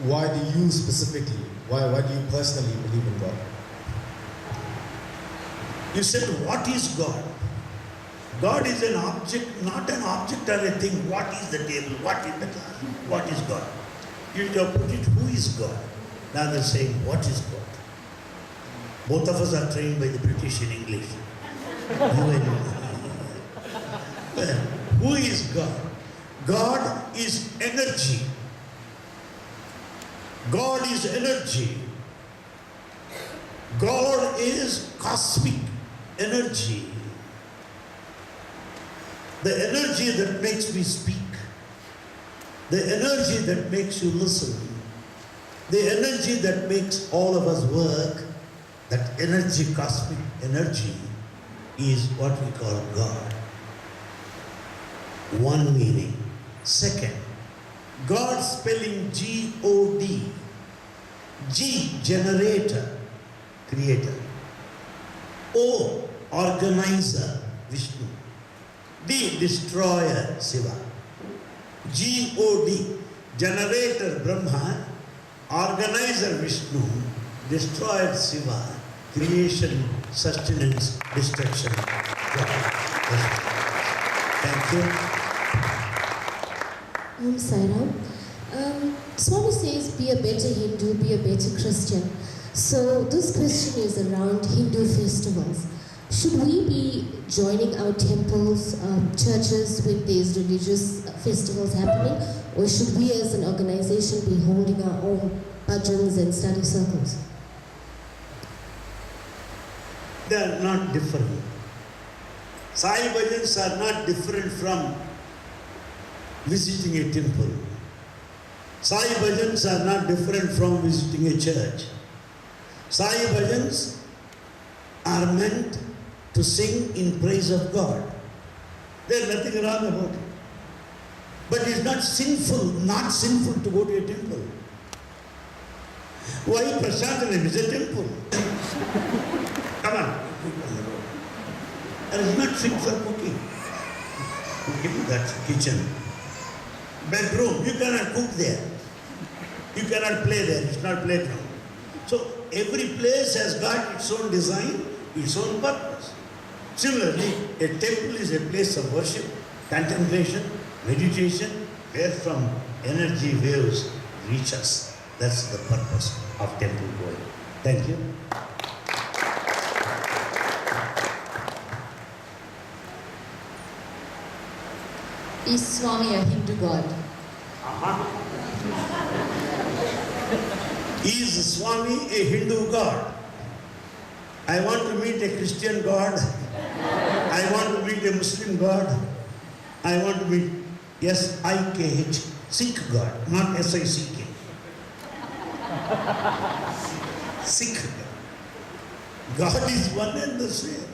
why do you specifically, why do you personally believe in God? You said, what is God? God is an object, not an object or a thing. What is the table? What is the class? What is God? You have put it, who is God? Now they're saying, what is God? Both of us are trained by the British in English. You and me. Well, who is God? God is energy. God is energy. God is cosmic energy. The energy that makes me speak. The energy that makes you listen. The energy that makes all of us work. That energy, cosmic energy, is what we call God. One meaning. Second, God spelling G-O-D. G, generator, creator. O, organizer, Vishnu. D, destroyer, Shiva. G-O-D, generator, Brahma. Organizer, Vishnu. Destroyer, Shiva. Creation, sustenance, destruction, God. Thank you. Sairam. Swami says, be a better Hindu, be a better Christian. So this question is around Hindu festivals. Should we be joining our temples, churches with these religious festivals happening? Or should we as an organization be holding our own bhajans and study circles? They are not different. Sai bhajans are not different from visiting a temple. Sai bhajans are not different from visiting a church. Sai bhajans are meant to sing in praise of God. There is nothing wrong about it. But it is not sinful to go to a temple. Why Prashantalam is a temple? Come on, cook on the road. And it's not fit for cooking. Cooking, that's kitchen. Bedroom, you cannot cook there. You cannot play there, it's not playground. So every place has got its own design, its own purpose. Similarly, a temple is a place of worship, contemplation, meditation, where from energy waves reach us. That's the purpose of temple going. Thank you. Is Swami a Hindu god? Is Swami a Hindu god? I want to meet a Christian god. I want to meet a Muslim god. I want to meet S-I-K-H, Sikh god, not S-I-C-K. Sikh god. God is one and the same.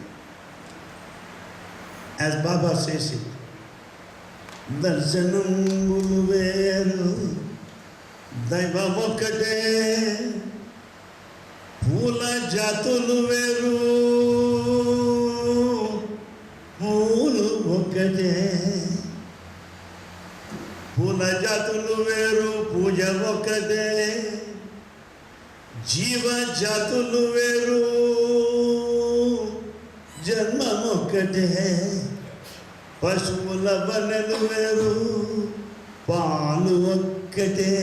As Baba says it, Darshanam Guluveru Daivamokate Pula Jatuluveru Pulu Vokate Pula Jatuluveru Puja Vokate Jiva Jatuluveru Janma Vokate Pashula Vanaluveru Palu Vokate.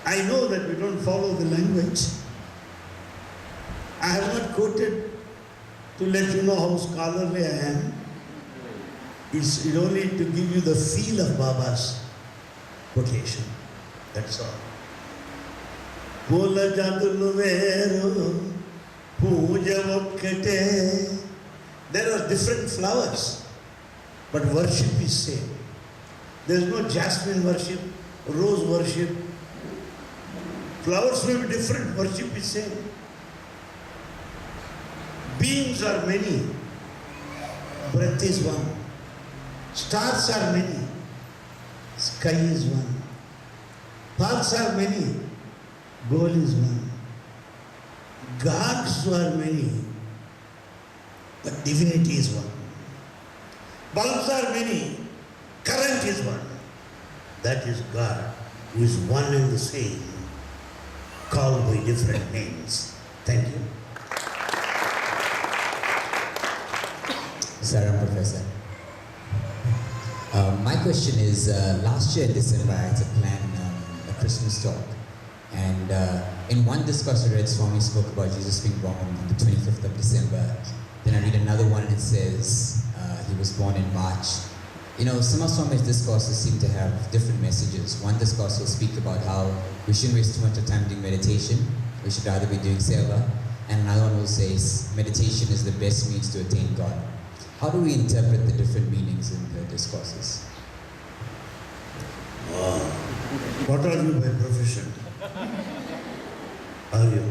I know that we don't follow the language. I have not quoted to let you know how scholarly I am. It's only to give you the feel of Baba's quotation. That's all. Pula Jatuluveru Puja Vokate. There are different flowers, but worship is same. There is no jasmine worship, rose worship. Flowers may be different, worship is same. Beings are many, breath is one. Stars are many, sky is one. Paths are many, goal is one. Gods are many, but divinity is one. Bulbs are many, current is one. That is God, who is one and the same, called by different names. Thank you. Saram, Professor. My question is, last year in December I had to plan a Christmas talk. And in one discourse I read, Swami spoke about Jesus being born on the 25th of December. Then I read another one and it says he was born in March. You know, some of Swami's discourses seem to have different messages. One discourse will speak about how we shouldn't waste too much time doing meditation. We should rather be doing seva. And another one will say meditation is the best means to attain God. How do we interpret the different meanings in the discourses? What are you by profession?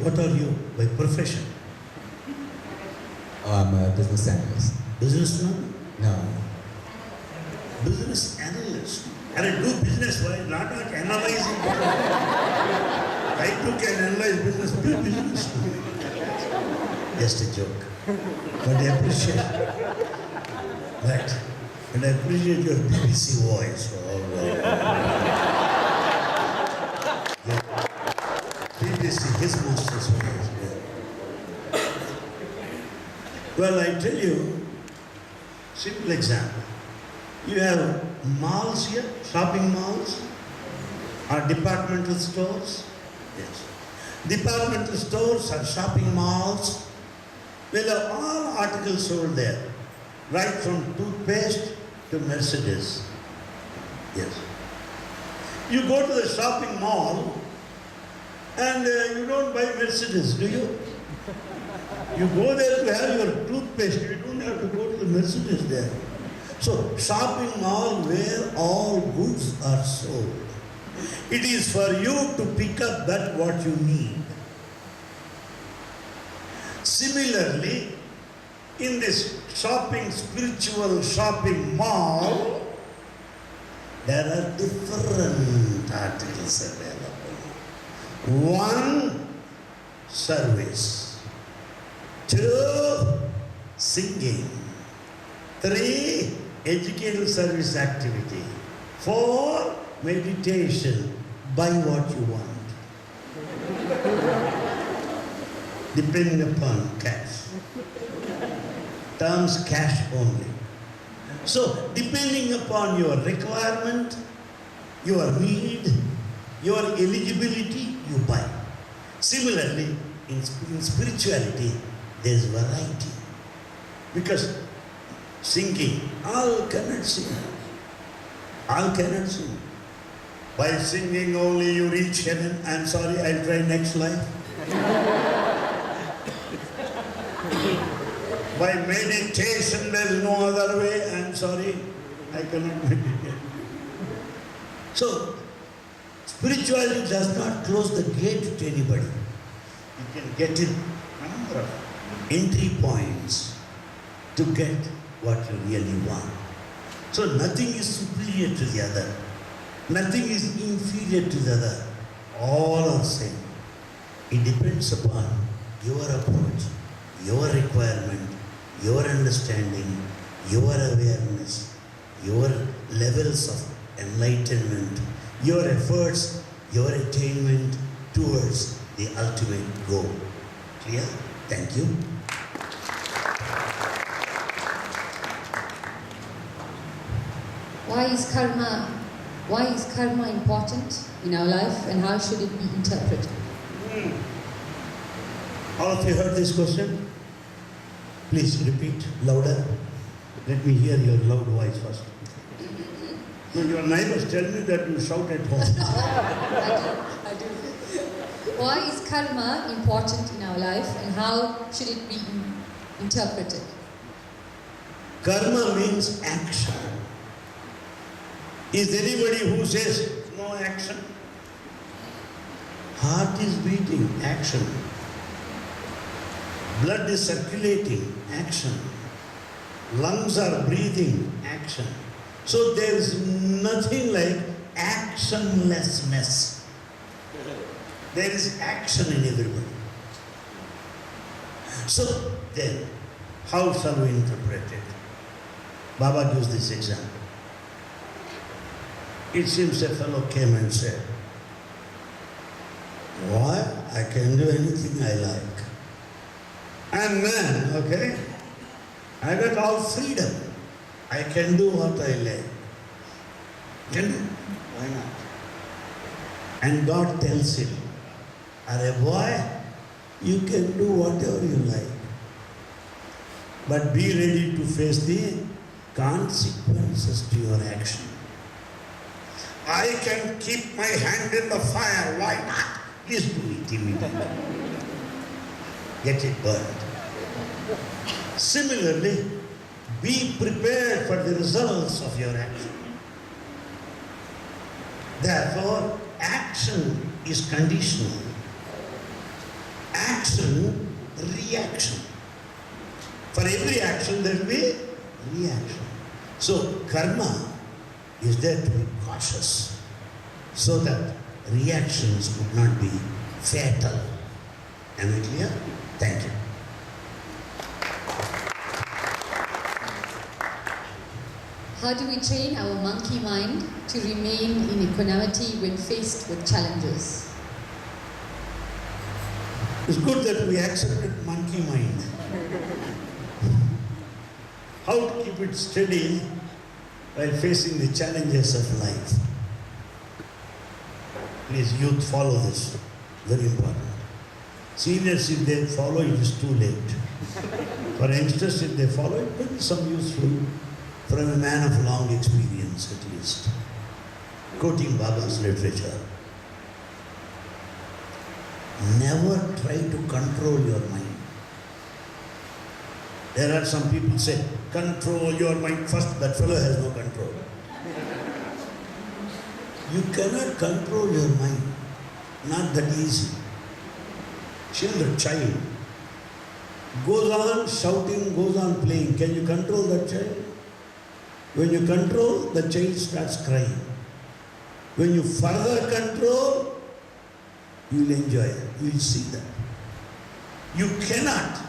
What are you by profession? Oh, I'm a business analyst. Businessman? No. Business analyst. And I do business, why not analyzing? I too can analyze business, be business. Just a joke. But I appreciate that. And I appreciate your BBC voice. BBC, his master's voice. Well, I tell you, simple example. You have malls here, shopping malls, or departmental stores. Yes. Departmental stores or shopping malls will have all articles sold there, right from toothpaste to Mercedes. Yes. You go to the shopping mall and you don't buy Mercedes, do you? You go there to have your toothpaste, you don't have to go to the Mercedes there. So, shopping mall where all goods are sold. It is for you to pick up that what you need. Similarly, in this spiritual shopping mall, there are different articles available. 1, service. 2, singing. 3, educational service activity. 4, meditation. Buy what you want. Depending upon cash. Terms cash only. So, depending upon your requirement, your need, your eligibility, you buy. Similarly, in spirituality, there is variety. Because singing, all cannot sing. All cannot sing. By singing only you reach heaven. I'm sorry, I'll try next life. By meditation, there is no other way. I'm sorry, I cannot meditate. So, spirituality does not close the gate to anybody. You can get in number of entry points to get what you really want. So nothing is superior to the other. Nothing is inferior to the other. All are same. It depends upon your approach, your requirement, your understanding, your awareness, your levels of enlightenment, your efforts, your attainment towards the ultimate goal. Clear? Thank you. Why is karma important in our life, and how should it be interpreted? All of you heard this question? Please repeat louder. Let me hear your loud voice first. No, your neighbors tell me that you shout at home. I do. Why is karma important in our life, and how should it be interpreted? Karma means action. Is there anybody who says no action? Heart is beating, action. Blood is circulating, action. Lungs are breathing, action. So there is nothing like actionlessness. There is action in everybody. So then, how shall we interpret it? Baba gives this example. It seems a fellow came and said, "Why? I can do anything I like. And then, okay, I got all freedom. I can do what I like. Can do? Why not?" And God tells him, "Arey boy, you can do whatever you like. But be ready to face the consequences to your action. I can keep my hand in the fire, why not? Please do it immediately. Get it burned." Similarly, be prepared for the results of your action. Therefore, action is conditional. Action, reaction. For every action there will be reaction. So karma is there to be cautious so that reactions would not be fatal. Am I clear? Thank you. How do we train our monkey mind to remain in equanimity when faced with challenges? It's good that we accepted monkey mind. How to keep it steady while facing the challenges of life. Please, youth, follow this. Very important. Seniors, if they follow, it is too late. For youngsters, if they follow, it will be some useful from a man of long experience at least. Quoting Baba's literature. Never try to control your mind. There are some people say, control your mind first, that fellow has no control. You cannot control your mind. Not that easy. Children, child, goes on shouting, goes on playing. Can you control that child? When you control, the child starts crying. When you further control, You will enjoy it. You will see that. You cannot.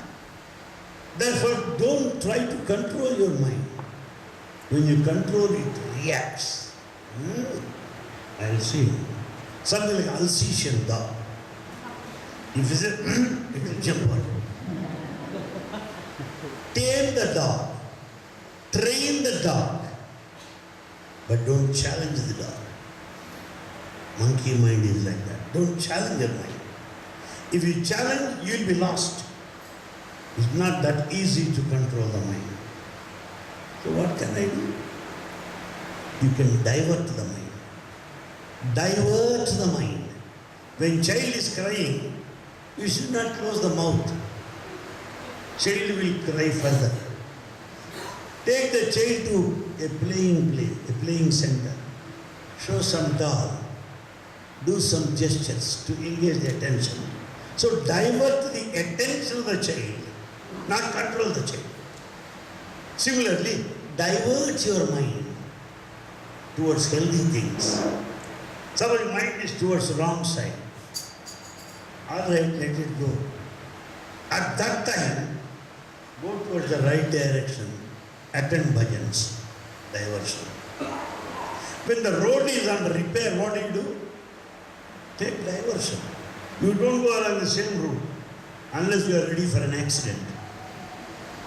Therefore, don't try to control your mind. When you control it, reacts. I'll see. Something like Alsatian dog. If you say, it will jump on you. Tame the dog. Train the dog. But don't challenge the dog. Monkey mind is like that. Don't challenge your mind. If you challenge, you will be lost. It's not that easy to control the mind. So what can I do? You can divert the mind. Divert the mind. When child is crying, you should not close the mouth. Child will cry further. Take the child to a playing center. Show some doll. Do some gestures to engage the attention. So divert the attention of the child, not control the child. Similarly, divert your mind towards healthy things. Somebody's mind is towards the wrong side. All right, let it go. At that time, go towards the right direction. Attend bhajans, diversion. When the road is under repair, what do? Take diversion. You don't go along the same route unless you are ready for an accident.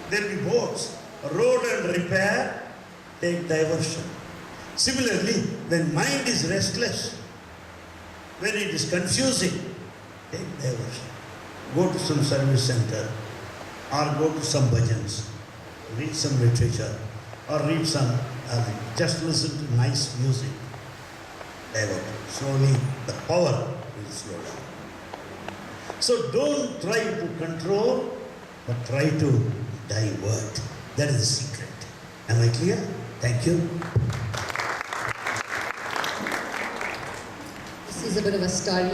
There will be both. Road and repair, take diversion. Similarly, when mind is restless, when it is confusing, take diversion. Go to some service center or go to some bhajans, read some literature or read some, just listen to nice music. Divert. Slowly, the power will slow down. So don't try to control, but try to divert. That is the secret. Am I clear? Thank you. This is a bit of a story.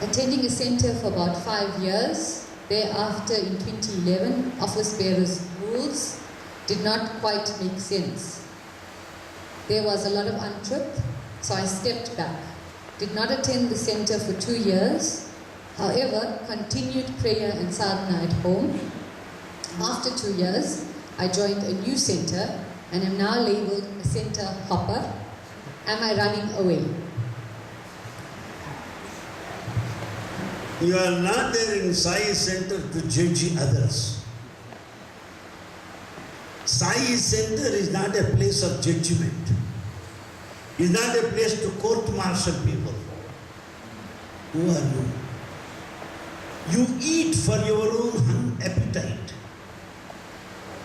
Attending a center for about 5 years. Thereafter, in 2011, office bearers' rules did not quite make sense. There was a lot of untruth, so I stepped back. Did not attend the center for 2 years. However, continued prayer and sadhana at home. After 2 years, I joined a new center and am now labeled a center hopper. Am I running away? You are not there in Sai Center to judge others. Sai Center is not a place of judgment. It is not a place to court-martial people. Who are you? You eat for your own appetite.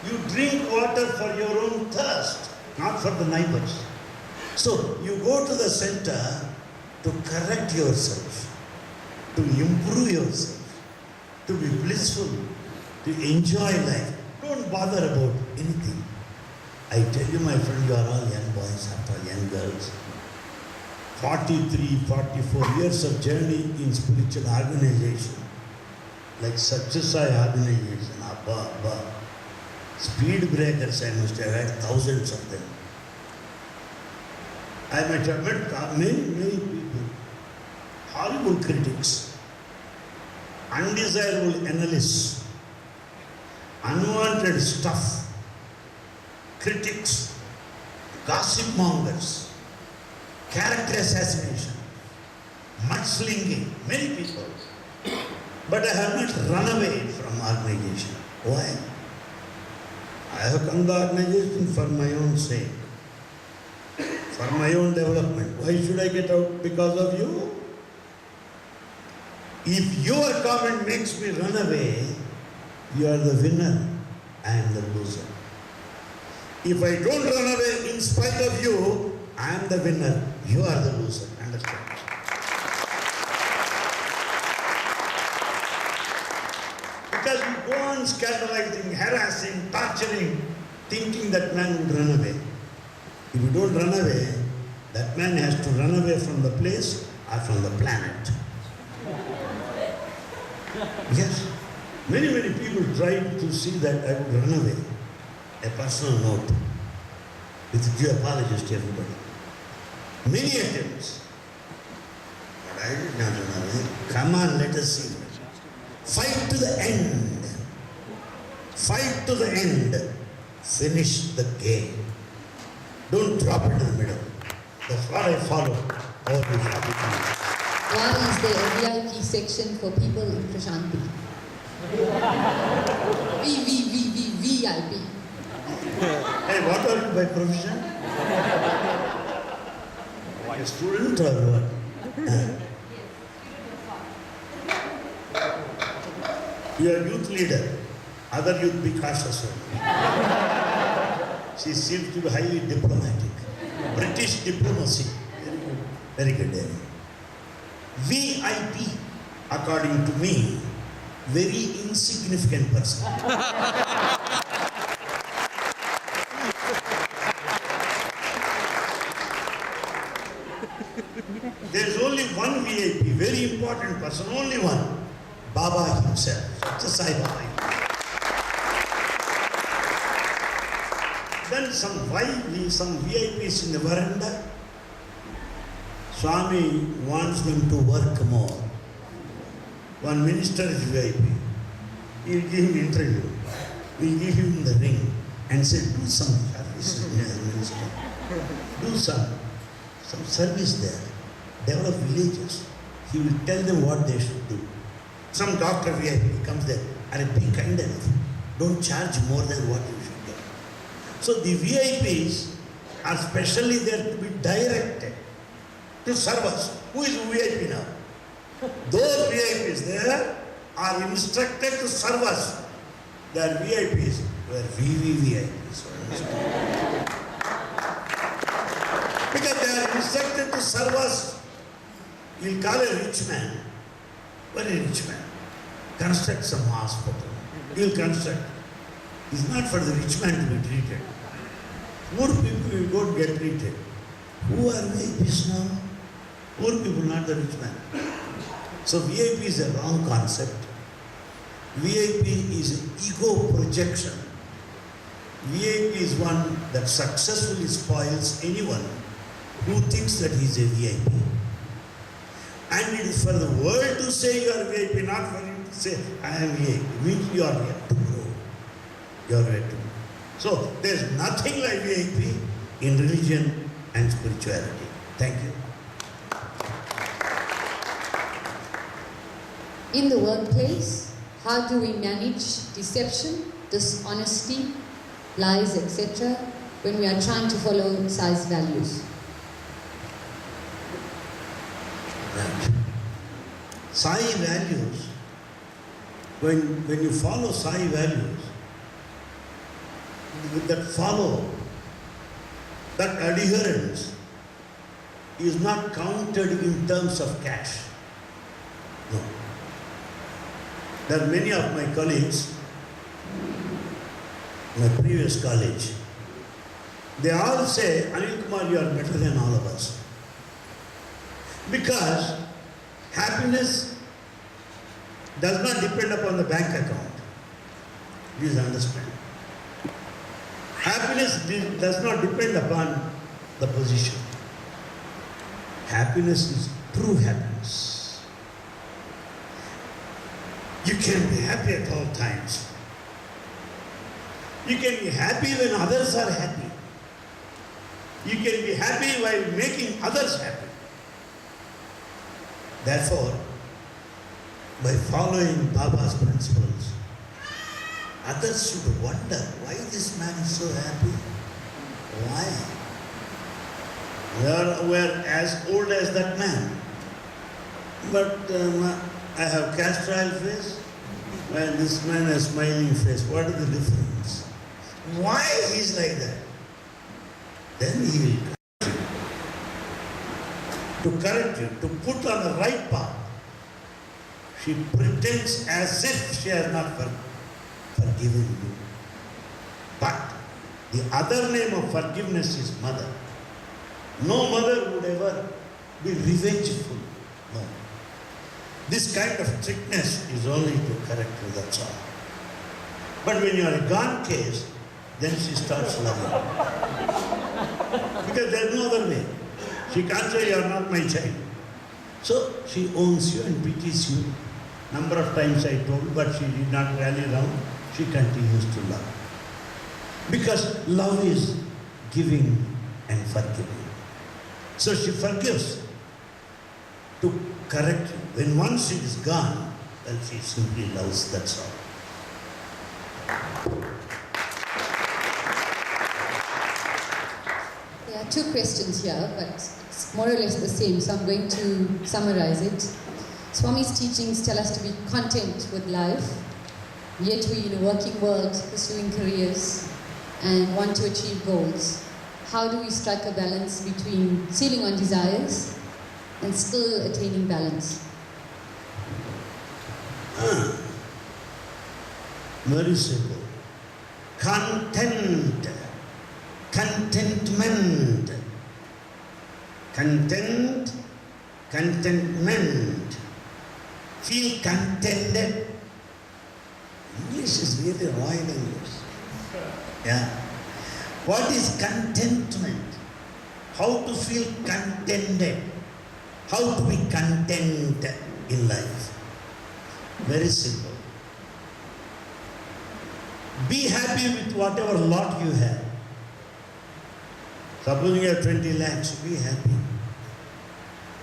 You drink water for your own thirst, not for the neighbors. So you go to the center to correct yourself, to improve yourself, to be blissful, to enjoy life. Don't bother about anything. I tell you, my friend, you are all young boys, after young girls. 43, 44 years of journey in spiritual organization, like Satyasai organization, Abba. Speed breakers, I must have had thousands of them. I might have met many people, horrible critics, undesirable analysts, unwanted stuff, critics, gossip mongers, character assassination, mudslinging, many people. But I have not run away from organization. Why? I have come to the organization for my own sake, for my own development. Why should I get out because of you? If your comment makes me run away, you are the winner, I am the loser. If I don't run away in spite of you, I am the winner, you are the loser. Understand? Because you go on scandalizing, harassing, torturing, thinking that man would run away. If you don't run away, that man has to run away from the place or from the planet. Yes. Many people tried to see that I would run away. A personal note. With due apologies to everybody. Many attempts. Come on, let us see. Fight to the end. Fight to the end. Finish the game. Don't drop it in the middle. That's what I follow. All these habits. Why is there a VIP section for people in Prashanti? VIP. Hey, what are you by profession? A student or what? You are youth leader. Other youth be cautious. She seems to be highly diplomatic. British diplomacy. Very good. Very good. VIP, according to me, very insignificant person. There is only one VIP, very important person, only one. Baba himself, just Sai Baba. Then some VIPs in the veranda. Swami wants them to work more. One minister is VIP. He'll give him interview. We'll give him the ring and say, do some service as minister. Do some service there. Develop villages. He will tell them what they should do. Some doctor VIP comes there, and be kind enough. Don't charge more than what you should get. So the VIPs are specially there to be directed to serve us. Who is VIP now? Those VIPs there are instructed to serve us. They are VIPs. We are VVVIPs. Because they are instructed to serve us. You'll call a rich man, very rich man, construct some hospital. He'll construct. It's not for the rich man to be treated. Poor people will go and get treated. Who are VIPs now? Poor people, not the rich man. So VIP is a wrong concept. VIP is an ego projection. VIP is one that successfully spoils anyone who thinks that he is a VIP. And it is for the world to say you are VIP, not for you to say I am VIP. It means you are yet to grow. You are yet to grow. So there is nothing like VIP in religion and spirituality. Thank you. In the workplace, how do we manage deception, dishonesty, lies, etc., when we are trying to follow Sai's values? Right. Sai values, when you follow Sai values, that adherence is not counted in terms of cash. No. There are many of my colleagues, my previous college, they all say, Anil Kumar, you are better than all of us. Because happiness does not depend upon the bank account. Please understand. Happiness does not depend upon the position. Happiness is true happiness. You can be happy at all times. You can be happy when others are happy. You can be happy while making others happy. Therefore, by following Baba's principles, others should wonder why this man is so happy. Why? We're as old as that man. But I have castile face and this man has smiling face. What is the difference? Why he's like that? Then he will correct you, to put on the right path. She pretends as if she has not forgiven you. But the other name of forgiveness is mother. No mother would ever be revengeful. No. This kind of strictness is only to correct you, that's all. But when you are a gone case, then she starts loving. Because there is no other way. She can't say you are not my child. So she owns you and pities you. Number of times I told, but she did not rally around. She continues to love. Because love is giving and forgiving. So she forgives to correct you. When once it is gone, well, she simply loves, that's all. There are two questions here, but it's more or less the same, so I'm going to summarize it. Swami's teachings tell us to be content with life, yet we're in a working world, pursuing careers, and want to achieve goals. How do we strike a balance between sealing on desires and still attaining balance? Very simple. Content. Contentment. Content. Contentment. Feel contented. English is really royal English. Yeah. What is contentment? How to feel contented? How to be content in life? Very simple. Be happy with whatever lot you have. Suppose you have 20 lakhs, be happy.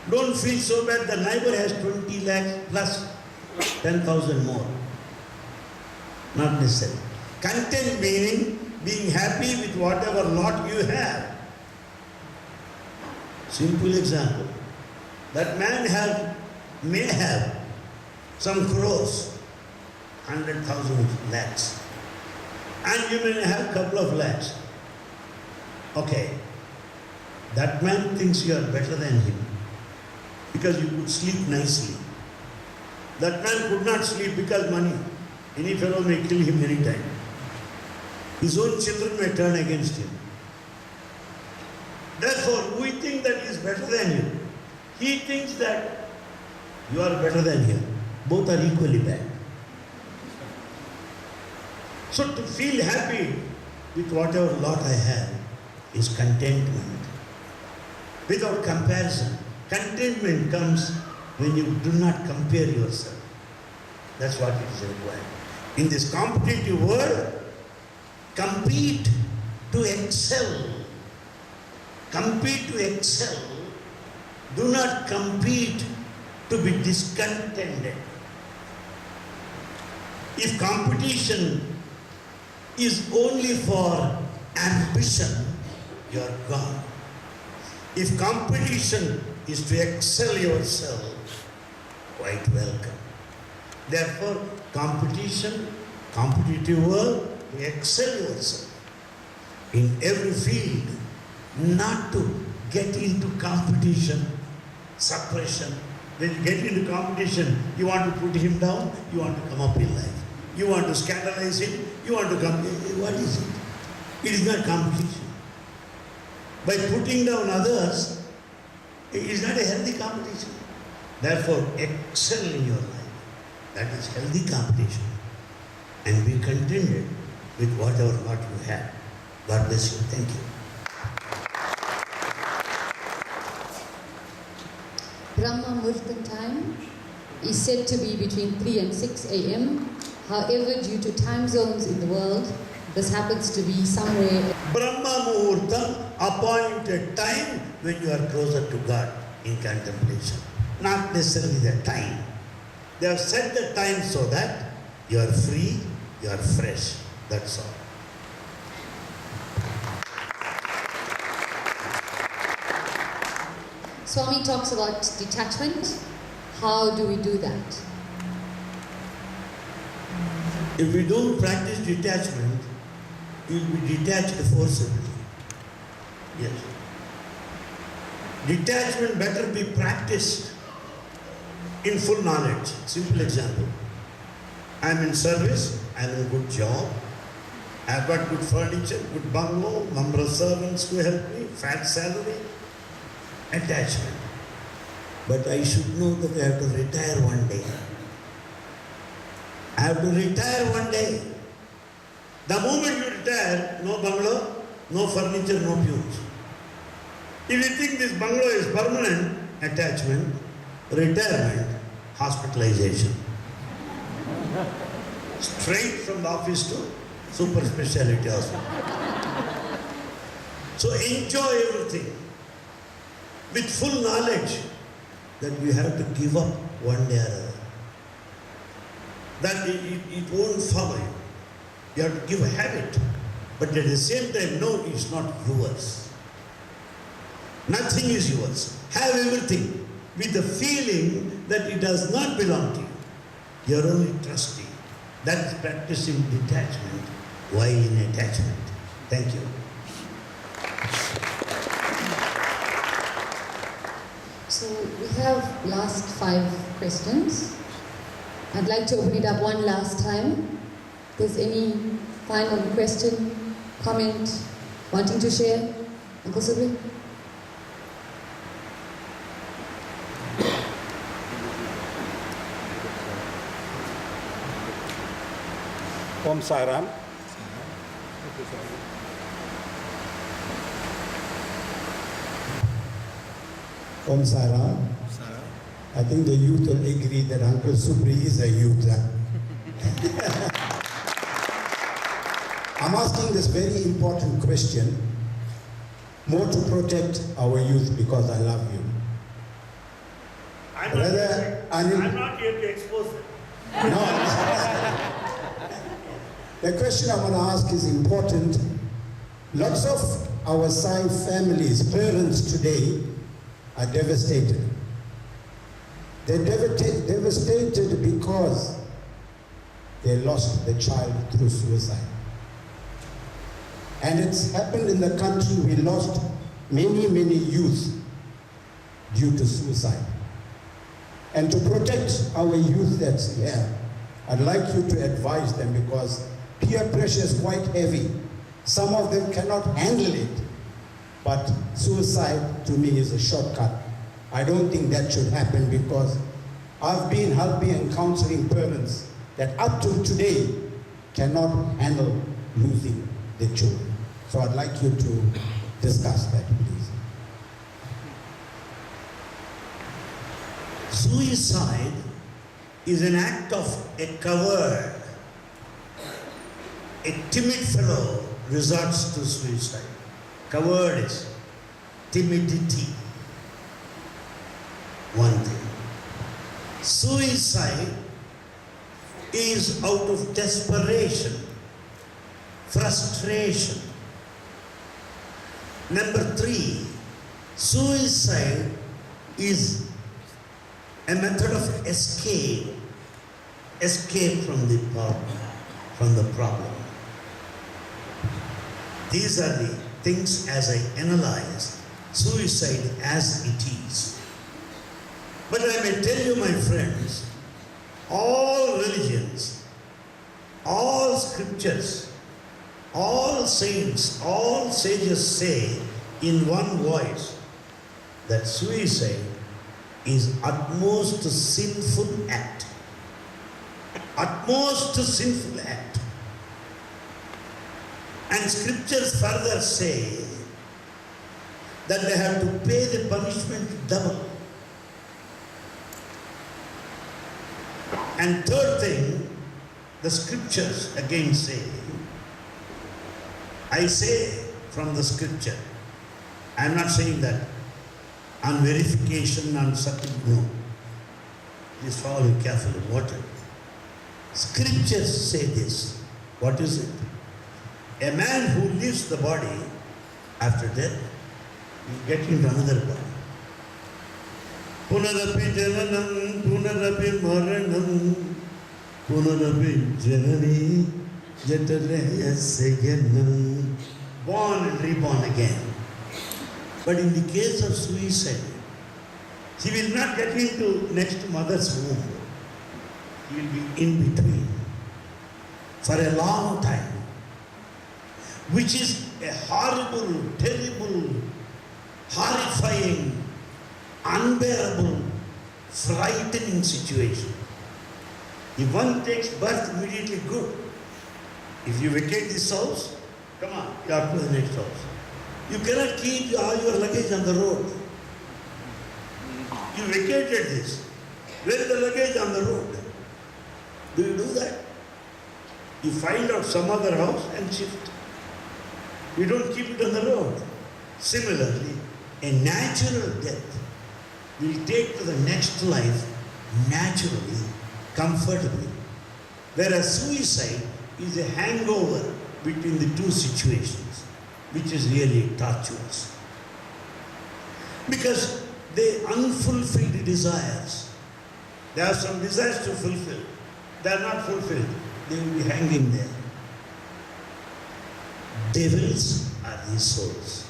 Don't feel so bad the neighbor has 20 lakhs plus 10,000 more. Not necessary. Content meaning being happy with whatever lot you have. Simple example. That man may have some crores, 100,000 lakhs. And you may have a couple of lakhs. Okay. That man thinks you are better than him because you could sleep nicely. That man could not sleep because money. Any fellow may kill him anytime. His own children may turn against him. Therefore, we think that he is better than you. He thinks that you are better than him. Both are equally bad. So to feel happy with whatever lot I have is contentment. Without comparison. Contentment comes when you do not compare yourself. That's what it is required. In this competitive world, compete to excel. Compete to excel. Do not compete to be discontented. If competition is only for ambition, you are gone. If competition is to excel yourself, quite welcome. Therefore, competition, competitive world, to excel yourself in every field, not to get into competition, suppression. When you get into competition, you want to put him down, you want to come up in life. You want to scandalize him, you want to come. What is it? It is not competition. By putting down others, it is not a healthy competition. Therefore, excel in your life. That is healthy competition. And be contented with whatever lot you have. God bless you. Thank you. Brahma Muhurtam time is said to be between 3 and 6 a.m. However, due to time zones in the world, this happens to be somewhere. Brahma Muhurtam, appointed time when you are closer to God in contemplation. Not necessarily the time. They have set the time so that you are free, you are fresh. That's all. Swami talks about detachment. How do we do that? If we don't practice detachment, you will be detached forcibly. Yes. Detachment better be practiced in full knowledge. Simple example. I am in service, I am in a good job, I have got good furniture, good bungalow, number of servants to help me, fat salary, attachment. But I should know that I have to retire one day. I have to retire one day. The moment you retire, no bungalow, no furniture, no pews. If you think this bungalow is permanent, attachment, retirement, hospitalization. Straight from the office to super specialty hospital. So enjoy everything with full knowledge that you have to give up one day or other. That it won't follow you. You have to give a habit. But at the same time, no, it's not yours. Nothing is yours. Have everything with the feeling that it does not belong to you. You're only trustee. That is practicing detachment while in attachment. Thank you. So we have last 5 questions. I'd like to open it up one last time. If there's any final question, comment, wanting to share? Uncle Subri? Om Sairam. Om Sairam. I think the youth will agree that Uncle Subri is a youth. I'm asking this very important question more to protect our youth because I love you. I'm not here to expose it. No. The question I want to ask is important. Lots of our Sai families, parents today, are devastated. They're devastated because they lost the child through suicide. And it's happened in the country. We lost many, many youth due to suicide. And to protect our youth that's here, I'd like you to advise them because peer pressure is quite heavy. Some of them cannot handle it, but suicide to me is a shortcut. I don't think that should happen because I've been helping and counseling parents that up to today cannot handle losing their children. So I'd like you to discuss that, please. Suicide is an act of a coward. A timid fellow resorts to suicide. Cowardice, timidity. One thing. Suicide is out of desperation, frustration. Number 3, suicide is a method of escape from the problem. These are the things as I analyze suicide as it is. But I may tell you, my friends, all religions, all scriptures, all saints, all sages say in one voice that suicide is utmost sinful act. Utmost sinful act. And scriptures further say that they have to pay the punishment double. And third thing, the scriptures again say, I say from the scripture, I am not saying that on verification, on something, no. Please follow me carefully, what? Scriptures say this. What is it? A man who leaves the body after death, will get into another body. Punarapi jananam, punarapi maranam, punarapi janani, jatareya seganam. Born and reborn again. But in the case of suicide, he will not get into next mother's womb. He will be in between for a long time, which is a horrible, terrible, horrifying, unbearable, frightening situation. If one takes birth immediately, good. If you vacate this house, come on, you are to the next house. You cannot keep all your luggage on the road. You vacated this. Where is the luggage on the road? Do you do that? You find out some other house and shift. You don't keep it on the road. Similarly, a natural death will take to the next life naturally, comfortably. Whereas suicide is a hangover between the two situations, which is really tortuous. Because they unfulfilled desires. There are some desires to fulfill. They are not fulfilled. They will be hanging there. Devils are these souls.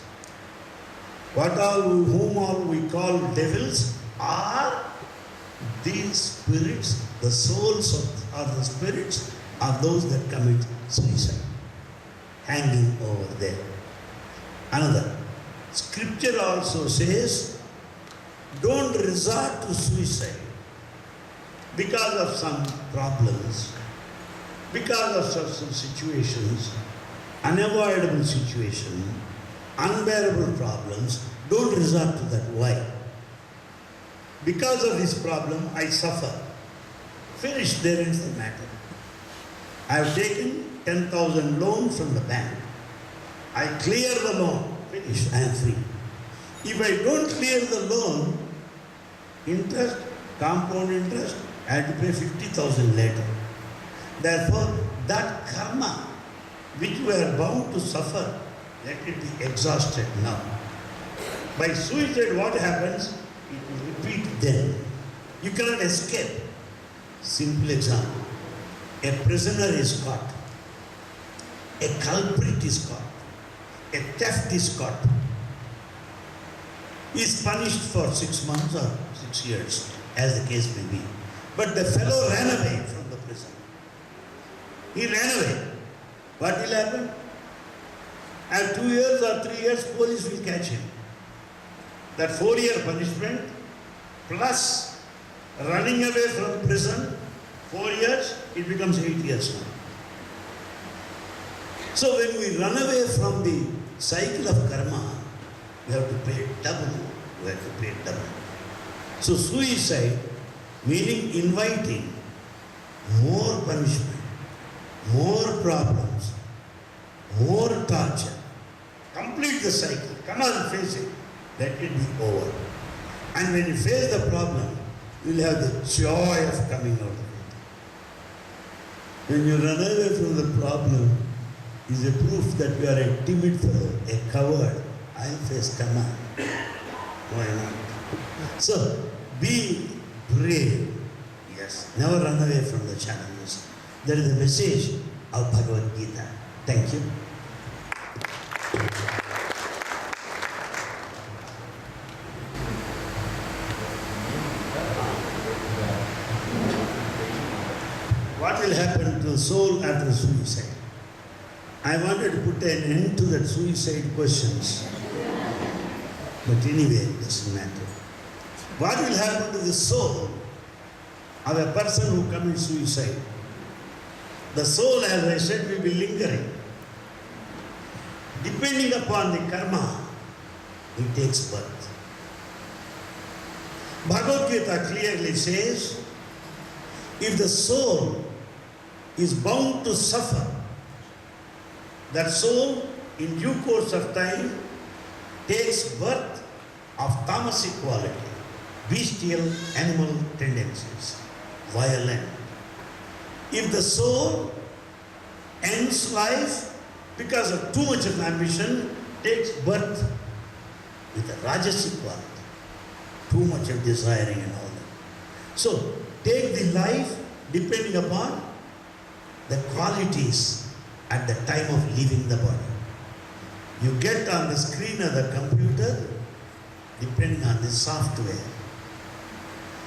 Whom all we call devils are these spirits, the souls or the spirits are those that commit suicide, hanging over there. Another, scripture also says, don't resort to suicide because of some problems, because of some situations, unavoidable situation, unbearable problems. Don't resort to that. Why? Because of this problem, I suffer. Finish, there ends the matter. I have taken 10,000 loans from the bank. I clear the loan. Finish, I am free. If I don't clear the loan, interest, compound interest, I have to pay 50,000 later. Therefore, that karma which we are bound to suffer, let it be exhausted now. By suicide, what happens? It will repeat then. You cannot escape. Simple example. A prisoner is caught. A culprit is caught. A theft is caught. He is punished for 6 months or 6 years, as the case may be. But the fellow ran away from the prison. He ran away. What will happen? After 2 years or 3 years, police will catch him. That 4-year punishment plus running away from prison, 4 years, it becomes 8 years now. So when we run away from the cycle of karma, we have to pay double. We have to pay double. So suicide, meaning inviting more punishment, more problems, more torture. Complete the cycle. Come on, face it. Let it be over. And when you face the problem, you will have the joy of coming out of it. When you run away from the problem, is a proof that you are a timid fellow, a coward. I'll face karma. Why not? So, be brave. Yes. Never run away from the challenges. That is the message of Bhagavad Gita. Thank you. What will happen to the soul after suicide? I wanted to put an end to that suicide questions. But anyway, it doesn't matter. What will happen to the soul of a person who commits suicide? The soul, as I said, will be lingering. Depending upon the karma, it takes birth. Bhagavad Gita clearly says, if the soul is bound to suffer, that soul, in due course of time, takes birth of tamasic quality, bestial animal tendencies, violent. If the soul ends life because of too much of ambition, takes birth with a rajasic quality, too much of desiring and all that. So, take the life depending upon the qualities at the time of leaving the body. You get on the screen of the computer depending on the software.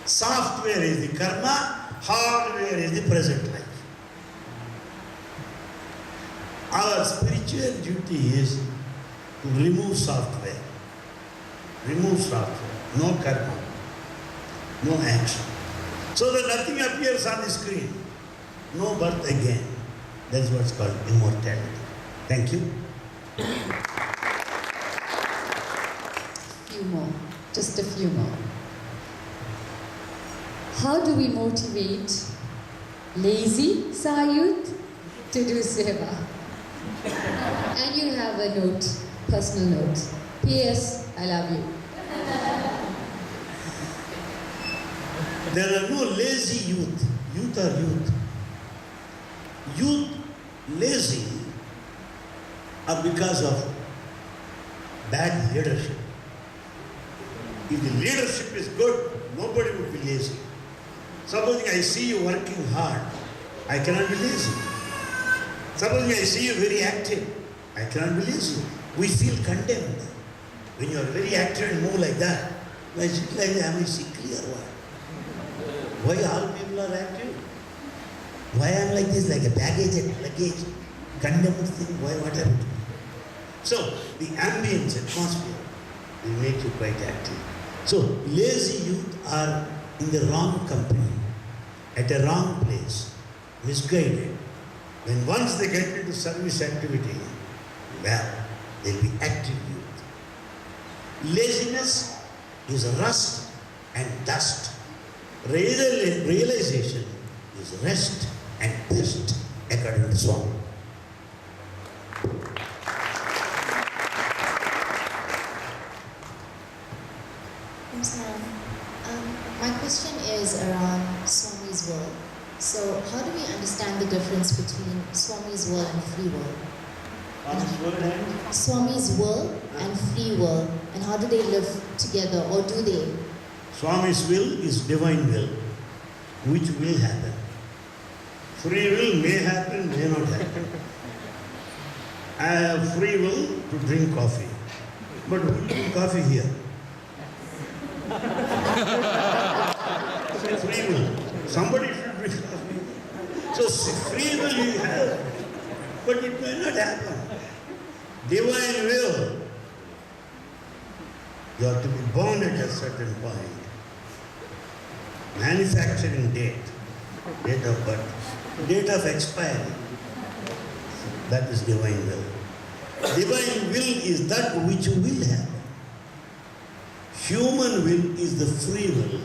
Software is the karma, hardware is the present life. Our spiritual duty is to remove software. Remove software. No karma. No action. So that nothing appears on the screen. No birth again. That's what's called immortality. Thank you. Few more. Just a few more. how do we motivate lazy Sayut to do seva? And you have a note, personal note. P.S. I love you. There are no lazy youth. Youth are youth. Youth lazy are because of bad leadership. If the leadership is good, nobody would be lazy. Supposing I see you working hard, I cannot be lazy. Supposing I see you very active, I cannot be lazy. We feel condemned. When you are very active and move like that, I sit like am I sickly or what? Why all people are active? Why I am like this, like a baggage and luggage, condemned thing, why, what happened to me? So, the ambience, atmosphere will make you quite active. So, lazy youth are in the wrong company, at a wrong place, misguided. When once they get into service activity, well, they'll be active youth. Laziness is rust and dust. Realization is rest and best, according to Swami. My question is around Swami's will. So, how do we understand the difference between Swami's will and free will? Swami's will and free will, and how do they live together, or do they? Swami's will is divine will, which will happen. Free will may happen, may not happen. I have free will to drink coffee, but who will drink coffee here? Free will. Somebody should drink coffee. So free will you have, but it may not happen. Divine will, you have to be born at a certain point. Manufacturing date of birth, date of expiry, that is divine will. Divine will is that which will happen. Human will is the free will,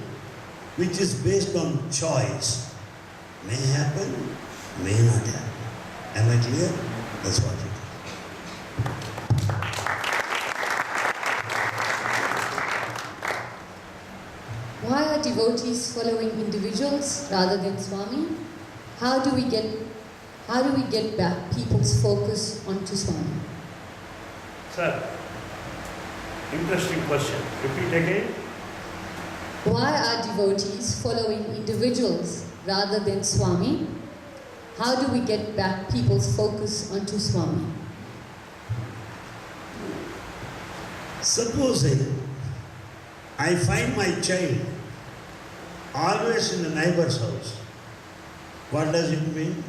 which is based on choice. May happen, may not happen. Am I clear? That's what it is. Why are devotees following individuals rather than Swami? How do we get back people's focus onto Swami? Sir, interesting question. Repeat again. Why are devotees following individuals rather than Swami? How do we get back people's focus onto Swami? Supposing I find my child always in the neighbor's house, what does it mean?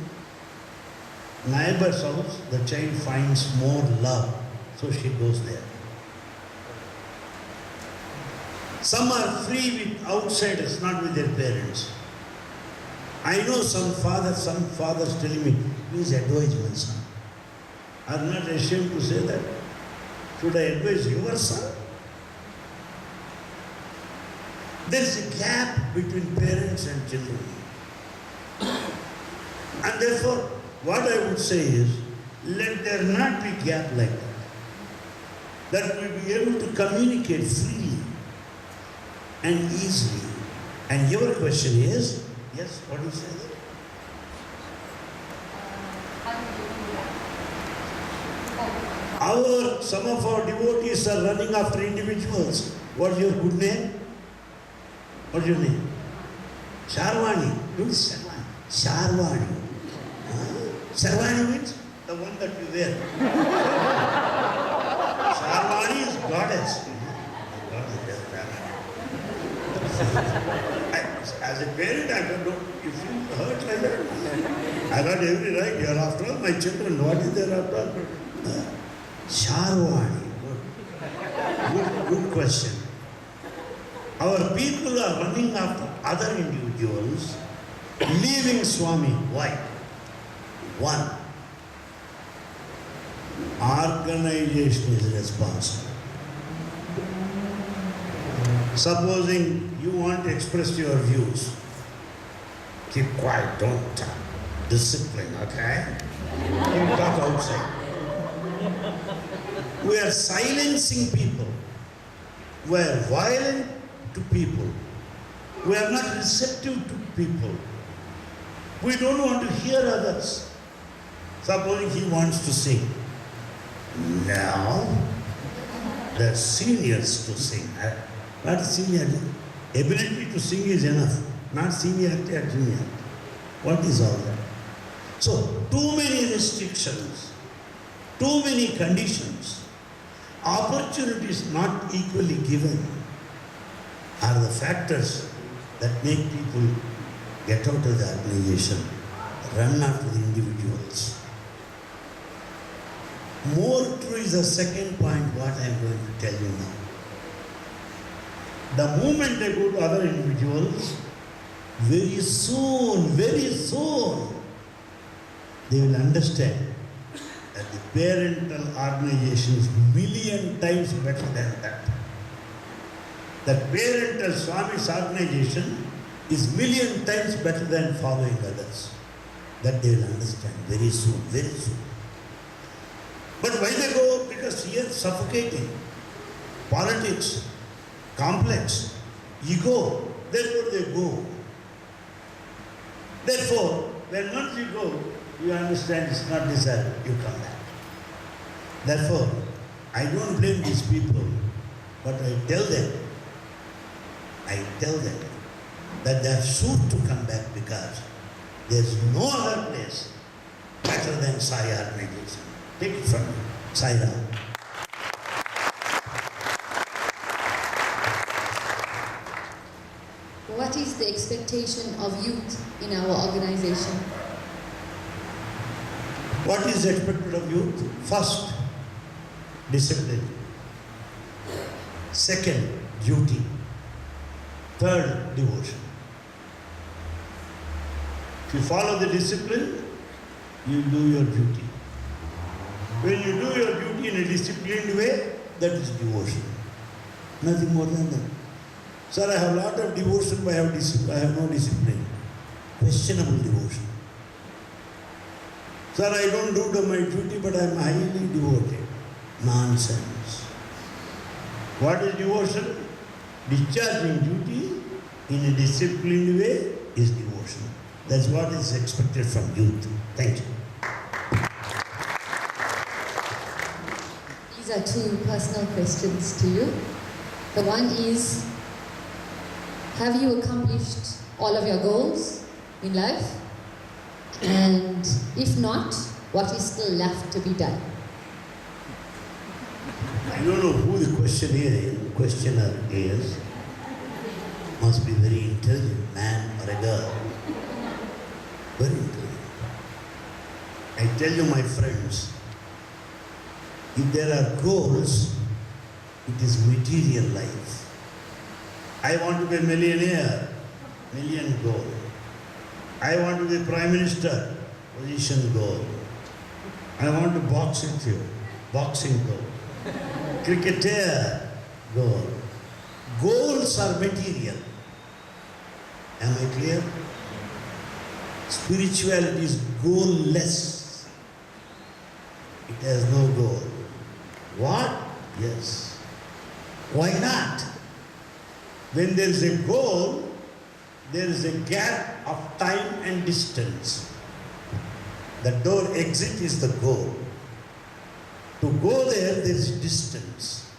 Neighbor's house, the child finds more love, so she goes there. Some are free with outsiders, not with their parents. I know some fathers telling me, please advise my son. I'm not ashamed to say that. Should I advise your son? There's a gap between parents and children. And therefore, what I would say is, let there not be gap like that. That we be able to communicate freely and easily. And your question is, yes, what do you say there? Some of our devotees are running after individuals. What's your good name? What's your name? Sharwani. Who is Sharwani? Sharwani. Sharwani means the one that you wear. Sharwani is goddess. As a parent, I don't know if you hurt like that. I got every right. You are after all my children. What is there after all? Sharwani. Good question. Our people are running after other individuals, leaving Swami. Why? One, organization is responsible. Supposing you want to express your views, Keep quiet, don't talk. Discipline, okay? You talk outside. We are silencing people. We are violent to people. We are not receptive to people. We don't want to hear others. Suppose he wants to sing. Now, the seniors to sing. Not senior. Ability to sing is enough. Not seniority or junior. What is all that? So, too many restrictions, too many conditions, opportunities not equally given are the factors that make people get out of the organization, run after the individuals. More true is the second point what I am going to tell you now. The moment they go to other individuals, very soon, they will understand that the parental organization is million times better than that. The parental Swami's organization is million times better than following others. That they will understand very soon, very soon. But why they go? Because here suffocating, politics, complex, ego, therefore they go. Therefore, when once you go, you understand it's not desired, you come back. Therefore, I don't blame these people, but I tell them that they are sure to come back because there's no other place better than Sai organization. Take it from me, Sai Ram. What is the expectation of youth in our organization? What is expected of youth? First, discipline. Second, duty. Third, devotion. If you follow the discipline, you do your duty. When you do your duty in a disciplined way, that is devotion. Nothing more than that. Sir, I have a lot of devotion, but I have no discipline. Questionable devotion. Sir, I don't do my duty, but I am highly devoted. Nonsense. What is devotion? Discharging duty in a disciplined way is devotion. That's what is expected from youth. Thank you. These are two personal questions to you. The one is, have you accomplished all of your goals in life? And if not, what is still left to be done? I don't know who the questioner is. Must be very intelligent, man or a girl. Very intelligent. I tell you, my friends, if there are goals, it is material life. I want to be a millionaire, million goal. I want to be Prime Minister, position goal. I want to box with you, boxing goal. Cricketer, goal. Goals are material. Am I clear? Spirituality is goalless. It has no goal. What? Yes. Why not? When there is a goal, there is a gap of time and distance. The door exit is the goal. To go there is distance.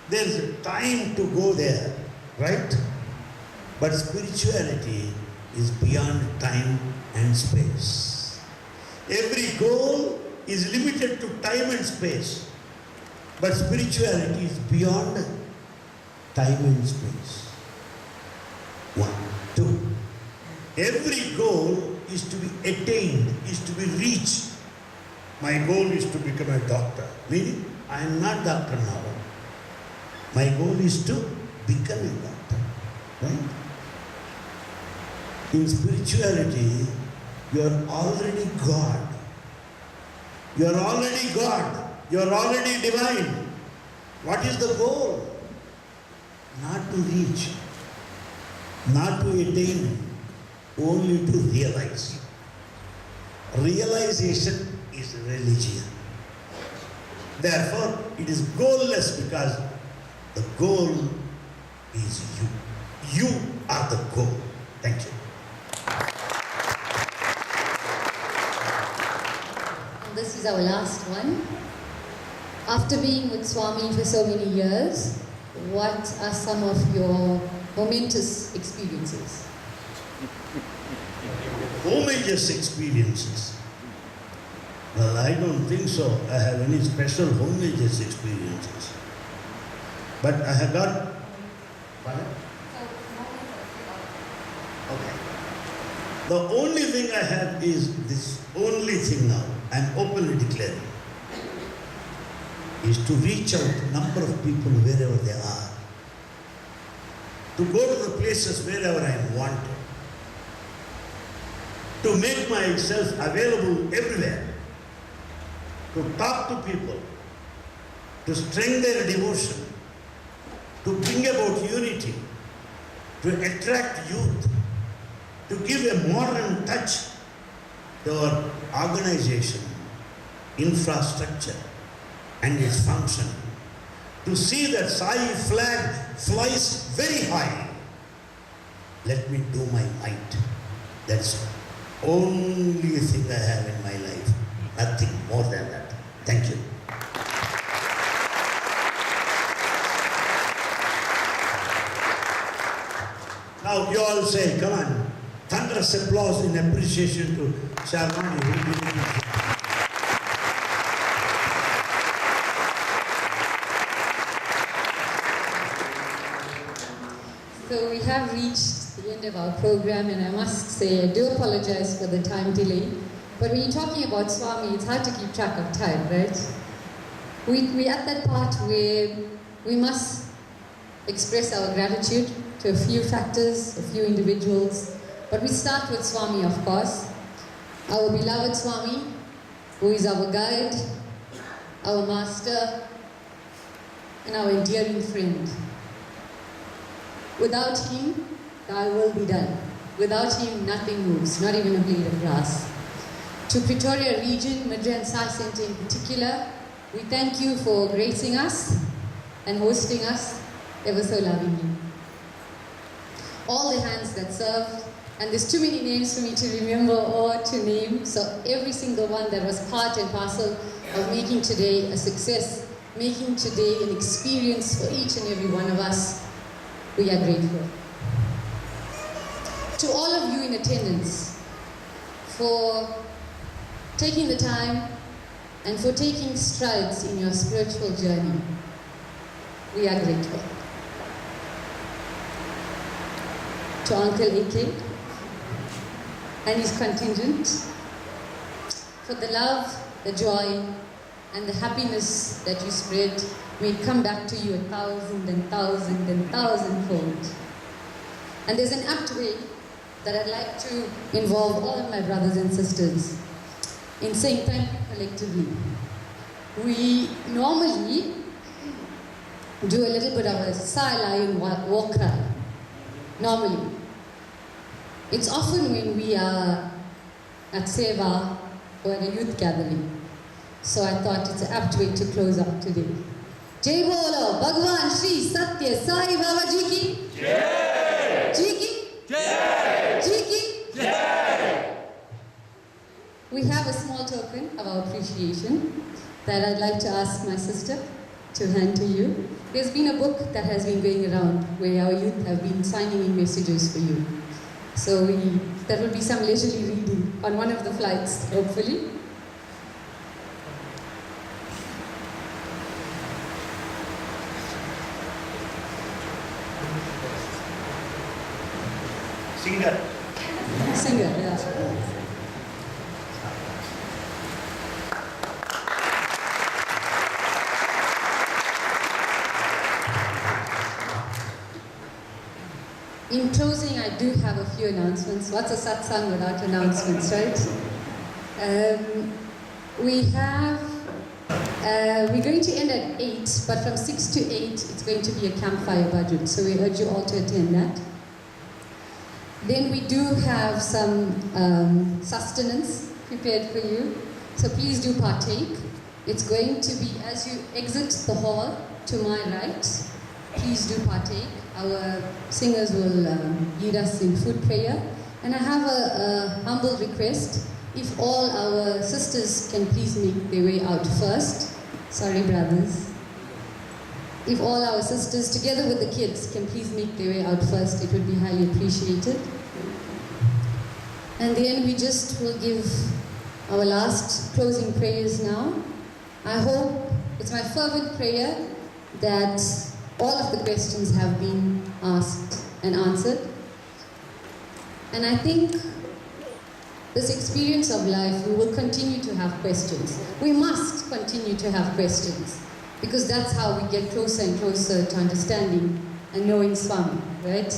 There is a time to go there, right? But spirituality is beyond time and space. Every goal is limited to time and space. But spirituality is beyond time and space. 1, 2. Every goal is to be attained, is to be reached. My goal is to become a doctor. Meaning, I am not doctor now. My goal is to become a doctor. Right? In spirituality, you are already God. You are already God. You are already divine. What is the goal? Not to reach, not to attain, only to realize. Realization is religion. Therefore, it is goalless because the goal is you. You are the goal. Thank you. And this is our last one. After being with Swami for so many years, what are some of your momentous experiences? Momentous experiences. Well, I don't think so. I have any special momentous experiences. But I have got. Pardon? Okay. The only thing I have is this only thing now, I'm openly declaring, is to reach out to a number of people wherever they are. To go to the places wherever I am wanted. To make myself available everywhere. To talk to people. To strengthen their devotion. To bring about unity. To attract youth. To give a modern touch to our organization, infrastructure, and its function. To see that Sai flag flies very high. Let me do my might. That's the only thing I have in my life. Nothing more than that. Thank you. Now you all say, come on, thunderous applause in appreciation to Sharmani who did it. So we have reached the end of our program, and I must say I do apologize for the time delay. But when you're talking about Swami, it's hard to keep track of time, right? We're at that part where we must express our gratitude to a few factors, a few individuals. But we start with Swami, of course. Our beloved Swami, who is our guide, our master, and our endearing friend. Without him, thy will be done. Without him, nothing moves, not even a blade of grass. To Pretoria region, Midrand Sai Center in particular, we thank you for gracing us and hosting us ever so lovingly. All the hands that served, and there's too many names for me to remember or to name, so every single one that was part and parcel of making today a success, making today an experience for each and every one of us, we are grateful. To all of you in attendance, for taking the time and for taking strides in your spiritual journey, we are grateful. To Uncle A.K. and his contingent, for the love, the joy, and the happiness that you spread, may it come back to you 1,000 and 1,000 and 1,000-fold. And there's an apt way that I'd like to involve all of my brothers and sisters in saying thank you collectively. We normally do a little bit of a silent war cry. Normally. It's often when we are at Seva or at a youth gathering. So I thought it's an apt way to close up today. Jai Bolo, Bhagwan Shri Satya Sai Baba Ji ki Jai! Ji ki Jai! Ji ki Jai! We have a small token of our appreciation that I'd like to ask my sister to hand to you. There's been a book that has been going around where our youth have been signing in messages for you. So that will be some leisurely reading on one of the flights, hopefully. Singer. Singer, yeah. In closing, I do have a few announcements. What's a satsang without announcements, right? We're going to end at 8, but from 6 to 8, it's going to be a campfire budget. So we urge you all to attend that. Then we do have some sustenance prepared for you. So please do partake. It's going to be as you exit the hall to my right. Please do partake. Our singers will lead us in food prayer. And I have a humble request. If all our sisters can please make their way out first. Sorry, brothers. If all our sisters, together with the kids, can please make their way out first, it would be highly appreciated. And then we just will give our last closing prayers now. I hope, it's my fervent prayer that all of the questions have been asked and answered. And I think this experience of life, we will continue to have questions. We must continue to have questions, because that's how we get closer and closer to understanding and knowing Swami, right?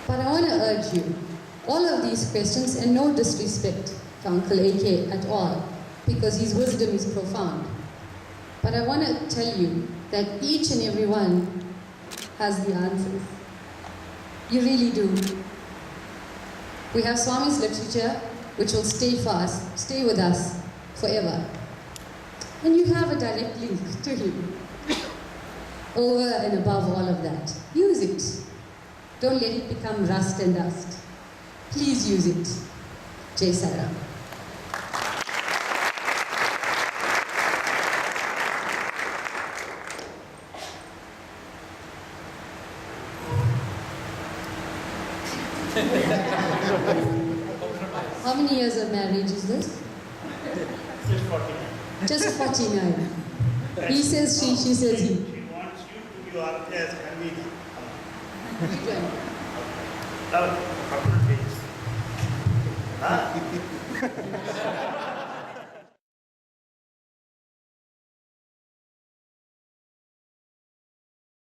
But I want to urge you, all of these questions, and no disrespect to Uncle AK at all, because his wisdom is profound. But I want to tell you that each and every one has the answers. You really do. We have Swami's literature, which will stay with us forever. And you have a direct link to him. Over and above all of that, use it. Don't let it become rust and dust. Please use it. Jai Saram. How many years of marriage is this? Just 49. Just 49. He says she says he. She wants you to be our as convenient. Couple of days. Huh?